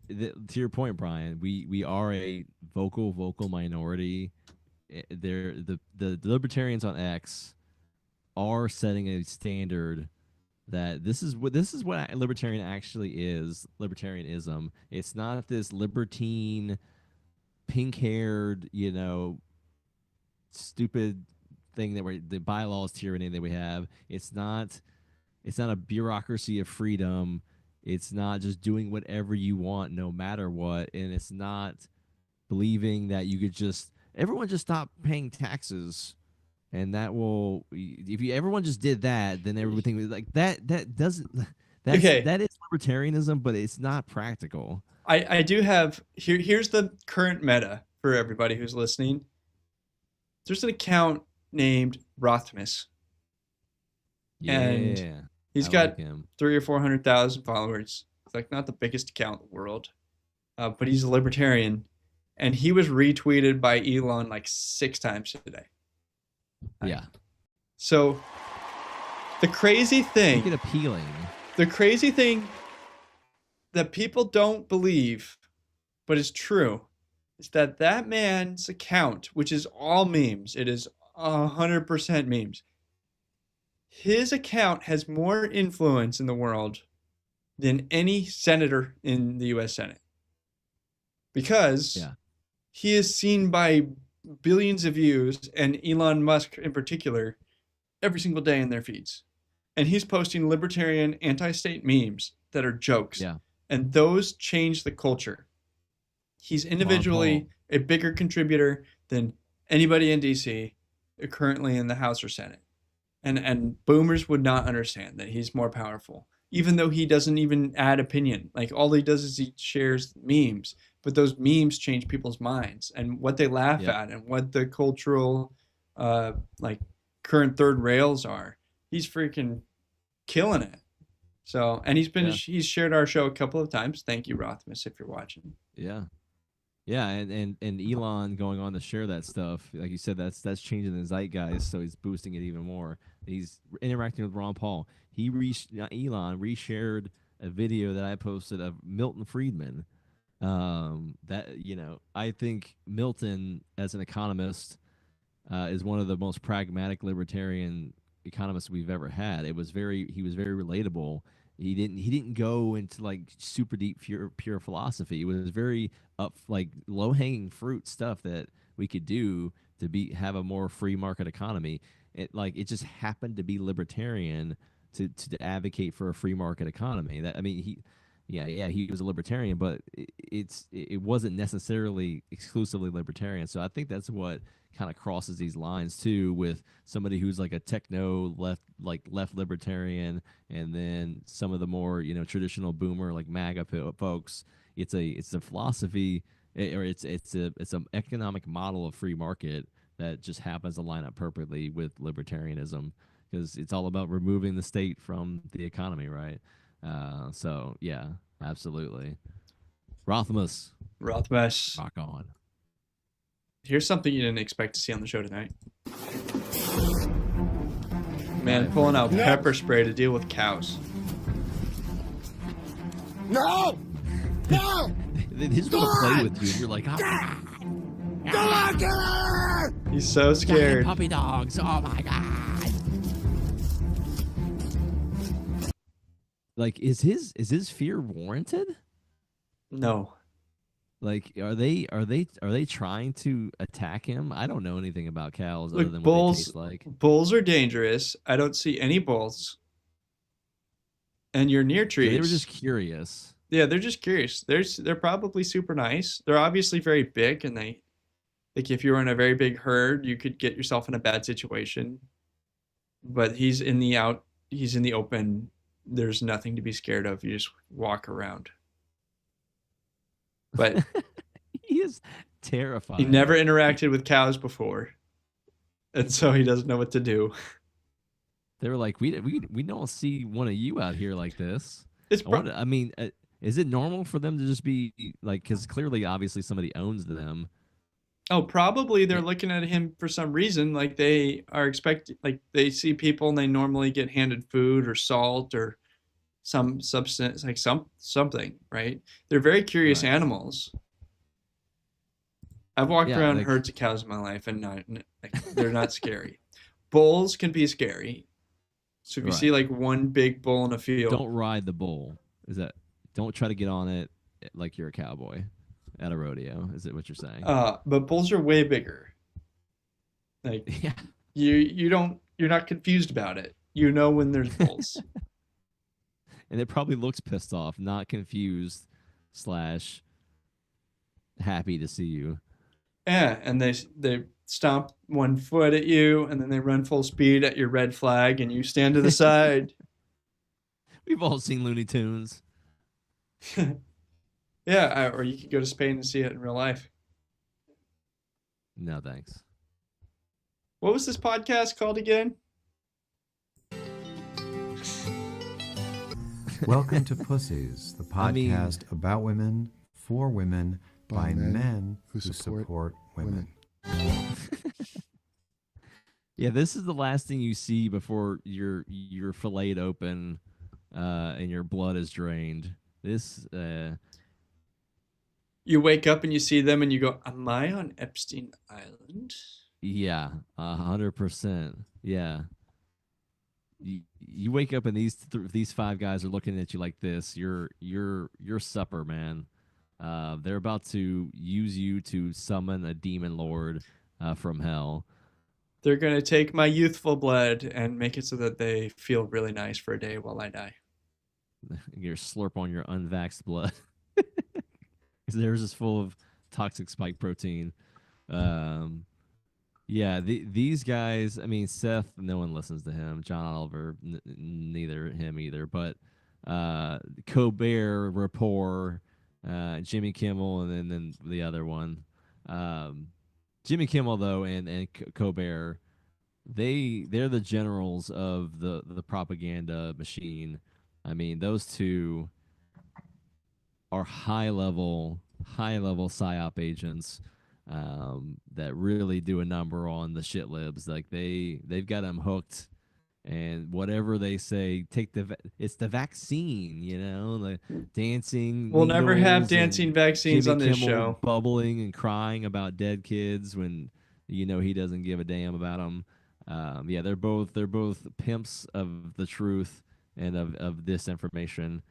To your point, Brian, we are a vocal minority. The libertarians on X are setting a standard that this is what libertarian actually is. Libertarianism. It's not this libertine, pink-haired, stupid thing that the bylaws tyranny that we have. It's not a bureaucracy of freedom. It's not just doing whatever you want no matter what, and it's not believing that you could everyone just stop paying taxes, and that will, if everyone just did that, then everything was like that. That doesn't. That is libertarianism, but it's not practical. I do have here's the current meta for everybody who's listening. There's an account named Rothmus. Yeah, and he's got 300,000 or 400,000 followers. It's like not the biggest account in the world, but he's a libertarian, and he was retweeted by Elon like 6 times today. Yeah. So the crazy thing, make it appealing. The crazy thing that people don't believe, but is true, is that man's account, which is all memes, it is 100% memes. His account has more influence in the world than any senator in the U.S. Senate. Because he is seen by billions of views, and Elon Musk in particular, every single day in their feeds. And he's posting libertarian, anti-state memes that are jokes. Yeah. And those change the culture. He's individually a bigger contributor than anybody in D.C. currently in the House or Senate. And boomers would not understand that he's more powerful, even though he doesn't even add opinion. Like, all he does is he shares memes, but those memes change people's minds and what they laugh at and what the cultural, current third rails are. He's freaking killing it. So, and he's shared our show a couple of times. Thank you, Rothmus, if you're watching. Yeah. Yeah, and Elon going on to share that stuff, like you said, that's changing the zeitgeist, so he's boosting it even more. He's interacting with Ron Paul. Elon reshared a video that I posted of Milton Friedman. I think Milton, as an economist, is one of the most pragmatic libertarian economists we've ever had. He was very relatable. He didn't go into like super deep pure philosophy. It was very low hanging fruit stuff that we could do to have a more free market economy. It just happened to be libertarian to advocate for a free market economy. He was a libertarian, but it wasn't necessarily exclusively libertarian. So I think that's what kind of crosses these lines too, with somebody who's like a techno left libertarian, and then some of the more traditional boomer like MAGA folks. It's a philosophy, or it's an economic model of free market that just happens to line up perfectly with libertarianism, because it's all about removing the state from the economy, right? So yeah, absolutely. Rothmus. Rock on. Here's something you didn't expect to see on the show tonight. Man pulling out pepper spray to deal with cows. No! No! They just want to play with you, and you're like, He's so scared. Puppy dogs. Oh my god. Like, is his fear warranted? No. Like, are they trying to attack him? I don't know anything about cows other than bulls, what they taste like. Bulls are dangerous. I don't see any bulls. And you're near trees. So they were just curious. Yeah, they're just curious. They're probably super nice. They're obviously very big, and if you were in a very big herd, you could get yourself in a bad situation. But he's in the open. There's nothing to be scared of. You just walk around. But he is terrifying. He never interacted with cows before, and so he doesn't know what to do. They were like, we don't see one of you out here like this. Is it normal for them to just be like, because clearly, obviously, somebody owns them. Oh, probably they're looking at him for some reason. Like, they are they see people and they normally get handed food or salt or some substance, like something, right? They're very curious animals. I've walked around herds of cows in my life, and they're not scary. Bulls can be scary. So if you see like one big bull in a field, don't ride the bull. Don't try to get on it like you're a cowboy at a rodeo. Is it what you're saying? But bulls are way bigger. Like you're not confused about it. You know when there's bulls. And it probably looks pissed off, not confused / happy to see you. Yeah, and they stomp one foot at you, and then they run full speed at your red flag, and you stand to the side. We've all seen Looney Tunes. Yeah, or you could go to Spain and see it in real life. No, thanks. What was this podcast called again? Welcome to Pussies, the podcast about women, for women, by men who support women. Yeah, this is the last thing you see before you're filleted open and your blood is drained. This you wake up and you see them and you go, am I on Epstein Island? Yeah, 100%. Yeah. You wake up and these five guys are looking at you like this. Your supper, man. They're about to use you to summon a demon lord from hell. They're going to take my youthful blood and make it so that they feel really nice for a day while I die. You slurp on your unvaxxed blood. Theirs is full of toxic spike protein. Yeah, these guys, I mean, Seth, no one listens to him. John Oliver, neither him either. But Colbert, Rapport, Jimmy Kimmel, and then the other one. Jimmy Kimmel, though, and Colbert, they're the generals of the propaganda machine. I mean, those two are high-level PSYOP agents that really do a number on the shit libs. Like, they've got them hooked. And whatever they say, it's the vaccine, the dancing. We'll never have dancing vaccines Jimmy on this Kimmel show. Bubbling and crying about dead kids when he doesn't give a damn about them. Yeah, they're both pimps of the truth and of disinformation.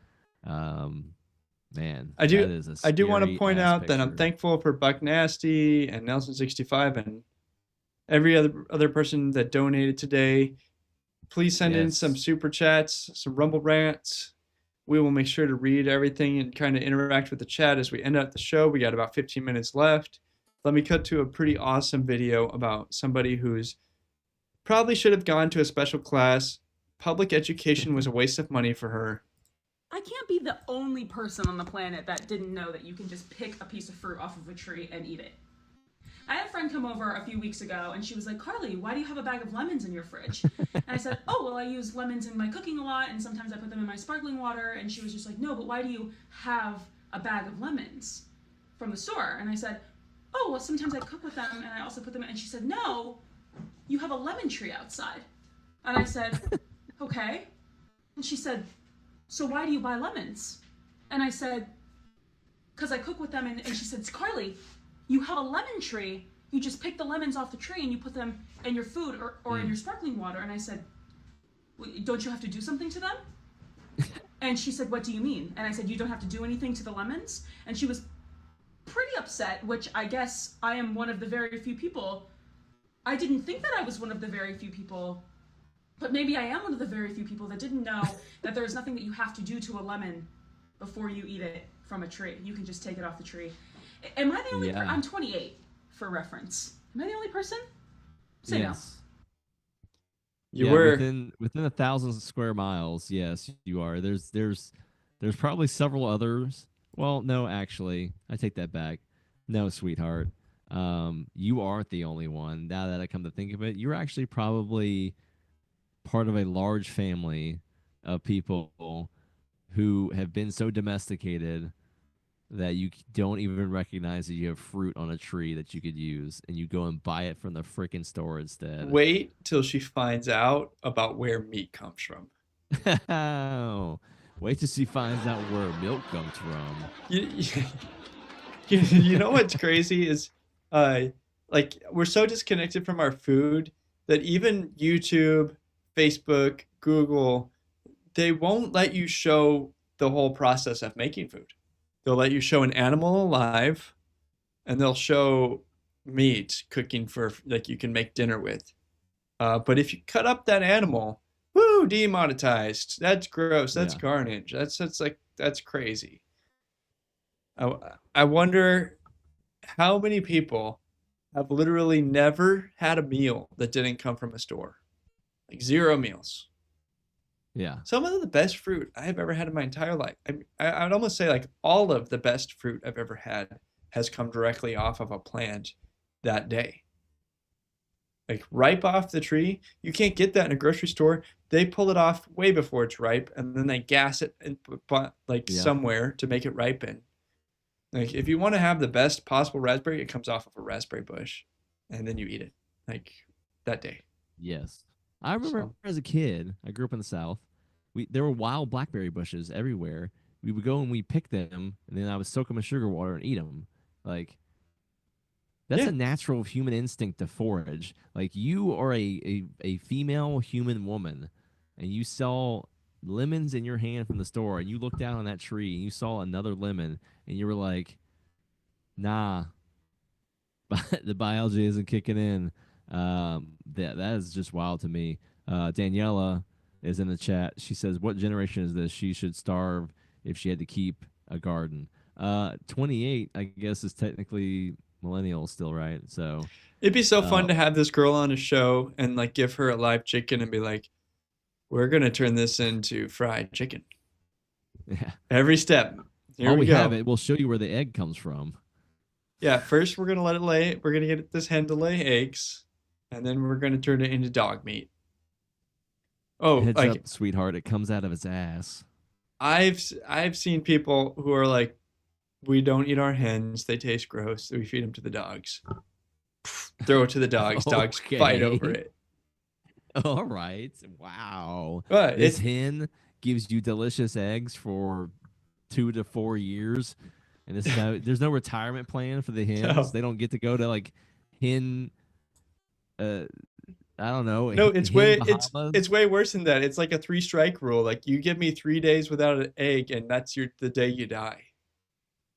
Man, I do want to point out that I'm thankful for Buck Nasty and Nelson 65 and every other person that donated today. Please send in some super chats, some Rumble rants. We will make sure to read everything and kind of interact with the chat as we end up the show. We got about 15 minutes left. Let me cut to a pretty awesome video about somebody who's probably should have gone to a special class. Public education was a waste of money for her. I can't be the only person on the planet that didn't know that you can just pick a piece of fruit off of a tree and eat it. I had a friend come over a few weeks ago and she was like, Carly, why do you have a bag of lemons in your fridge? And I said, oh, well, I use lemons in my cooking a lot and sometimes I put them in my sparkling water. And she was just like, no, but why do you have a bag of lemons from the store? And I said, oh, well, sometimes I cook with them and I also put them in. And she said, no, you have a lemon tree outside. And I said, okay. And she said, so why do you buy lemons? And I said, because I cook with them. And she said, Carly, you have a lemon tree. You just pick the lemons off the tree and you put them in your food or in your sparkling water. And I said, don't you have to do something to them? And she said, what do you mean? And I said, you don't have to do anything to the lemons? And she was pretty upset, which I guess I am one of the very few people. I didn't think that I was one of the very few people, but maybe I am one of the very few people that didn't know that there's nothing that you have to do to a lemon before you eat it from a tree. You can just take it off the tree. Am I the only person? I'm 28, for reference. Am I the only person? Say yes. No. You were within 1,000 square miles. Yes, you are. There's probably several others. Well, no, actually, I take that back. No, sweetheart, you aren't the only one. Now that I come to think of it, you're actually probably part of a large family of people who have been so domesticated that you don't even recognize that you have fruit on a tree that you could use, and you go and buy it from the freaking store instead. Wait till she finds out about where meat comes from. Oh, Wait till she finds out where milk comes from. You know what's crazy is, like, we're so disconnected from our food that even YouTube, Facebook, Google, they won't let you show the whole process of making food. They'll let you show an animal alive, and they'll show meat cooking for, like, you can make dinner with. But if you cut up that animal, woo, demonetized. That's gross. That's carnage. That's crazy. I wonder how many people have literally never had a meal that didn't come from a store. Like 0 meals. Yeah. Some of the best fruit I have ever had in my entire life. I would almost say like all of the best fruit I've ever had has come directly off of a plant that day. Like ripe off the tree. You can't get that in a grocery store. They pull it off way before it's ripe, and then they gas it and somewhere to make it ripen. Like if you want to have the best possible raspberry, it comes off of a raspberry bush, and then you eat it like that day. Yes. I remember as a kid, I grew up in the South. There were wild blackberry bushes everywhere. We would go and we pick them, and then I would soak them in sugar water and eat them. Like, that's a natural human instinct to forage. Like, you are a female human woman, and you saw lemons in your hand from the store, and you looked down on that tree, and you saw another lemon, and you were like, nah, the biology isn't kicking in. That is just wild to me. Daniela is in the chat. She says, what generation is this? She should starve if she had to keep a garden. 28, I guess, is technically millennial still, right? So it'd be so fun to have this girl on a show and like give her a live chicken and be like, we're gonna turn this into fried chicken. Yeah. Every step. Here we go. Have it. We'll show you where the egg comes from. Yeah, first we're gonna let it lay. We're gonna get this hen to lay eggs, and then we're gonna turn it into dog meat. Oh, Heads like up, sweetheart, it comes out of its ass. I've seen people who are like, we don't eat our hens; they taste gross. We feed them to the dogs. Throw it to the dogs. Dogs fight over it. All right. Wow. But this hen gives you delicious eggs for 2 to 4 years. And there's no retirement plan for the hens. No. They don't get to go to like hen. I don't know. No, it's way worse than that. It's like a 3-strike rule. Like you give me 3 days without an egg, and that's the day you die.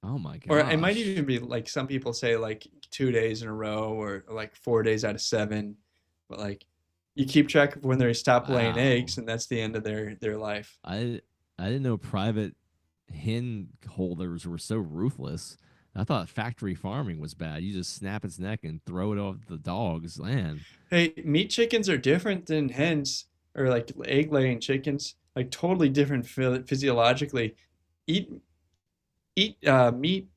Oh my god! Or it might even be like some people say like 2 days in a row, or like 4 days out of 7. But like you keep track of when they stop laying eggs, and that's the end of their life. I didn't know private hen holders were so ruthless. I thought factory farming was bad. You just snap its neck and throw it off the dog's land. Hey, meat chickens are different than hens or like egg laying chickens. Like totally different physiologically. Meat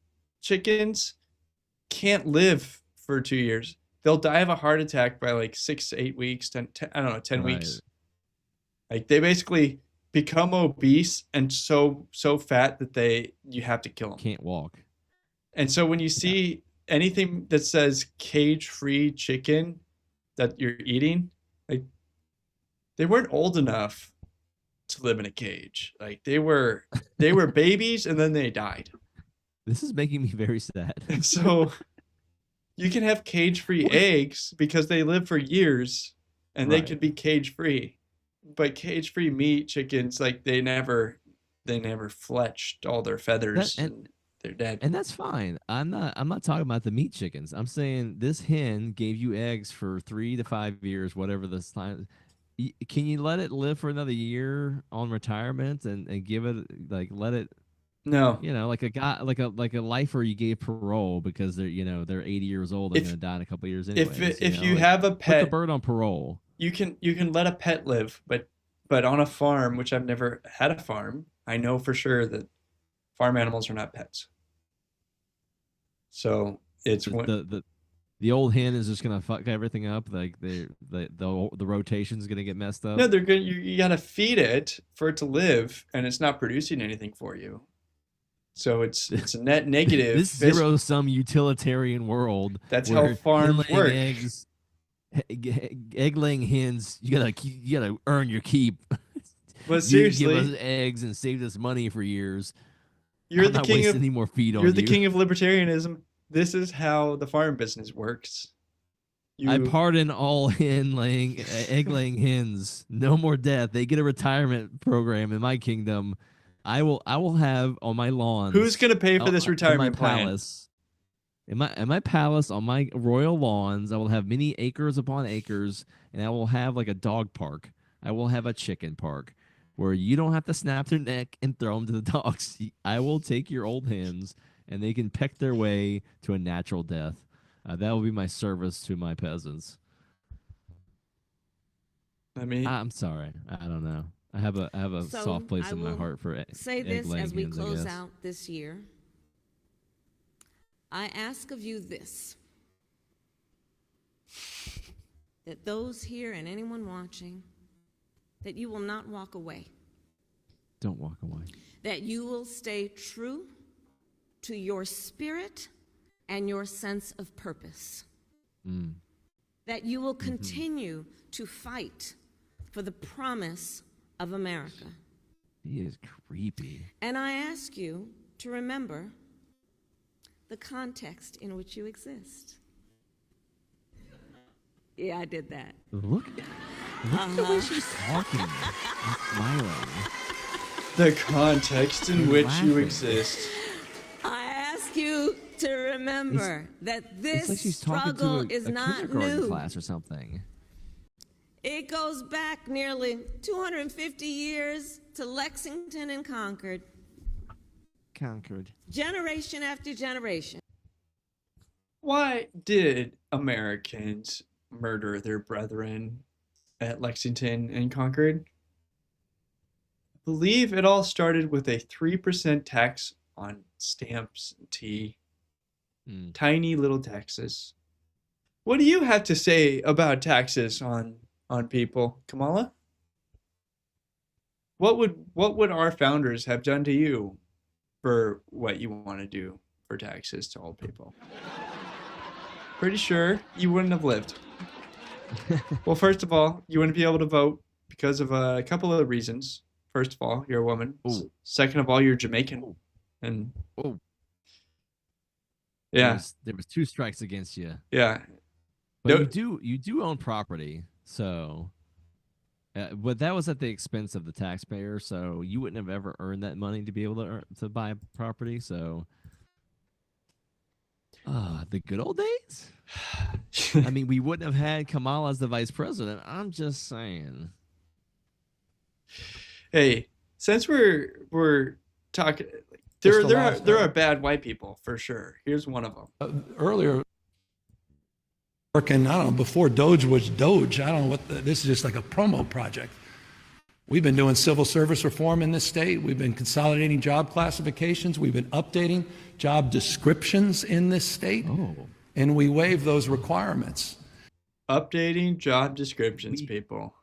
chickens can't live for 2 years. They'll die of a heart attack by like 6 to 8 weeks, 10 weeks. Like they basically become obese and so fat that you have to kill them. Can't walk. And so when you see anything that says cage-free chicken that you're eating, like they weren't old enough to live in a cage. Like they were babies and then they died. This is making me very sad. And so you can have cage-free eggs because they live for years and they could be cage-free. But cage-free meat chickens, like they never fletched all their feathers and they're dead. And that's fine. I'm not talking about the meat chickens. I'm saying this hen gave you eggs for 3 to 5 years, whatever this time. Can you let it live for another year on retirement and give it let it? No. Like a guy, like a lifer you gave parole because they're 80 years old. They're gonna die in a couple of years anyway. If you have a pet, put the bird on parole. You can let a pet live, but on a farm, which I've never had a farm, I know for sure that farm animals are not pets. So it's the old hen is just gonna fuck everything up. Like the rotation's gonna get messed up. No, they're good. You gotta feed it for it to live, and it's not producing anything for you. So it's a net negative. This zero-sum utilitarian world. That's how farms work. Egg-laying hens, you gotta earn your keep. But You give seriously, us eggs and saved us money for years. you're I'm the not king wasting of any more feed on you're you. the king of libertarianism. This is how the farm business works. I pardon all egg laying hens. No more death. They get a retirement program in my kingdom. I will have on my lawns. Who's gonna pay for this in retirement my plan? palace? In my palace on my royal lawns, I will have many acres upon acres, and I will have like a dog park. I will have a chicken park where you don't have to snap their neck and throw them to the dogs. I will take your old hens, and they can peck their way to a natural death. That will be my service to my peasants. I mean, I'm sorry. I don't know. I have a So soft place I in my will heart for say egg this laying as we hens, I close guess. out this year. I ask of you this, that those here and anyone watching, that you will not walk away, Don't walk away. that you will stay true to your spirit and your sense of purpose, that you will continue to fight for the promise of America. He is creepy. And I ask you to remember the context in which you exist. Yeah, I did that. Look at the way she's talking and smiling. The context in And which you laughing. exist. I ask you to remember that It's this like she's talking struggle to is a not kindergarten new. class or something. It goes back nearly 250 years to Lexington and Concord, Conquered. generation after generation. Why did Americans murder their brethren at Lexington and Concord? I believe it all started with a 3% tax on stamps and tea. Tiny little taxes. What do you have to say about taxes on people, Kamala? What would our founders have done to you for what you want to do for taxes to old people? Pretty sure you wouldn't have lived. Well, first of all, you wouldn't be able to vote because of a couple of reasons. First of all, you're a woman. Second of all, you're Jamaican. And yeah, There was 2 strikes against you. yeah. But you do own property, so. But that was at the expense of the taxpayer, so you wouldn't have ever earned that money to be able to buy property. So, the good old days. I mean, we wouldn't have had Kamala as the vice president. I'm just saying. Hey, since we're talking, there are bad white people for sure. Here's one of them. Earlier, working, I don't know, before Doge was Doge. I don't know what this is just like a promo project. We've been doing civil service reform in this state. We've been consolidating job classifications. We've been updating job descriptions in this state. And we waive those requirements. Updating job descriptions, people.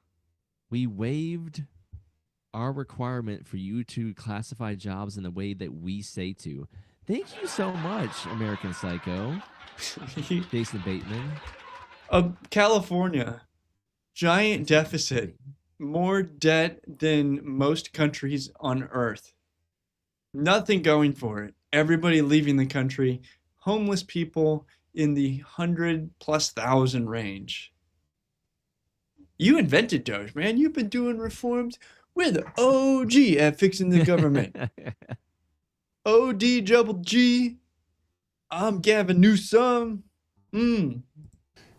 We waived our requirement for you to classify jobs in the way that we say to. Thank you so much, American Psycho. Jason Bateman. California, giant deficit, more debt than most countries on earth. Nothing going for it. Everybody leaving the country. Homeless people in the 100,000+ range. You invented Doge, man. You've been doing reforms. We're the OG at fixing the government. OD double G. I'm Gavin Newsom. And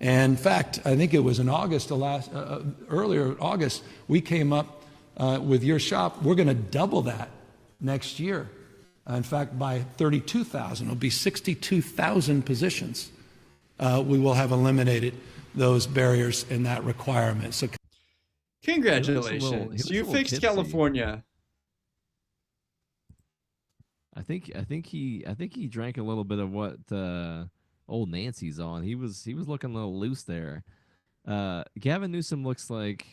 in fact, I think it was in August, earlier August, we came up with your shop. We're going to double that next year. In fact, by 32,000, it'll be 62,000 positions. We will have eliminated those barriers and that requirement. So, congratulations, you fixed California. I think he drank a little bit of what old Nancy's on. He was looking a little loose there. Gavin Newsom looks like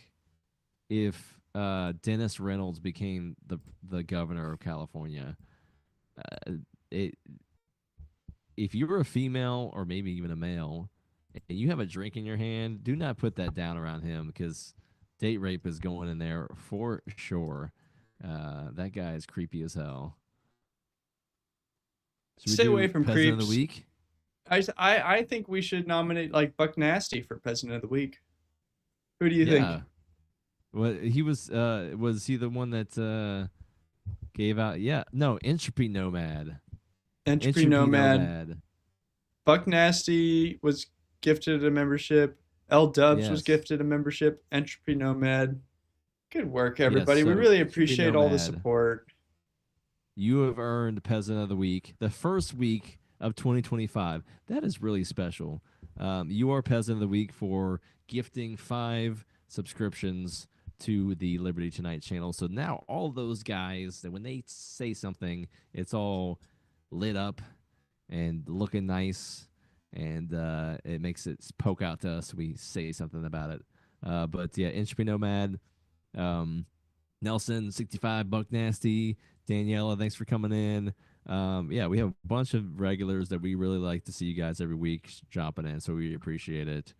if Dennis Reynolds became the governor of California. If you were a female or maybe even a male and you have a drink in your hand, do not put that down around him, because Date rape is going in there for sure. That guy is creepy as hell. Stay away from President creeps. of the Week? I think we should nominate like Buck Nasty for President of the Week. Who do you think? Well, he was he the one that gave out? Yeah, no, Entropy Nomad. Entropy Nomad. Buck Nasty was gifted a membership. L Dubs was gifted a membership. Entropy Nomad. Good work, everybody. Yes, so we really appreciate all the support. You have earned President of the Week, the first week of 2025. That is really special. You are President of the Week for gifting 5 subscriptions to the Liberty Tonight channel. So now all those guys, that when they say something, it's all lit up and looking nice, and it makes it poke out to us. We say something about it. But yeah, Entropy Nomad, Nelson, 65, Buck Nasty, Daniela, thanks for coming in. Yeah, we have a bunch of regulars that we really like to see you guys every week dropping in, so we appreciate it.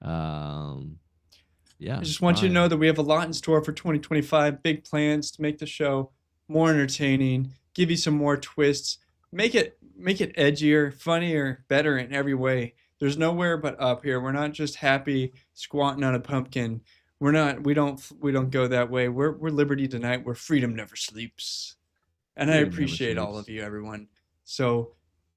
Yeah, I just want you to know that we have a lot in store for 2025. Big plans to make the show more entertaining, give you some more twists, make it edgier, funnier, better in every way. There's nowhere but up here. We're not just happy squatting on a pumpkin. We don't go that way. We're Liberty Tonight. Where freedom never sleeps. And I appreciate all of you, everyone. So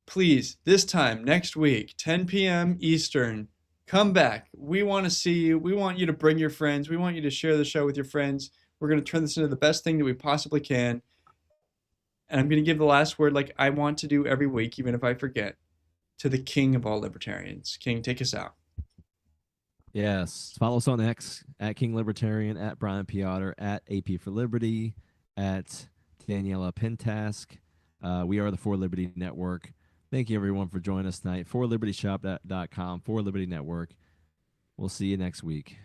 please, this time next week, 10 p.m. Eastern, come back. We want to see you. We want you to bring your friends. We want you to share the show with your friends. We're going to turn this into the best thing that we possibly can. And I'm going to give the last word like I want to do every week, even if I forget, to the king of all libertarians. King, take us out. Yes. Follow us on X, at King Libertarian, at Brian Piotr, at AP for Liberty, at Daniela Pentask. We are the For Liberty Network. Thank you, everyone, for joining us tonight. ForLibertyShop.com, For Liberty Network. We'll see you next week.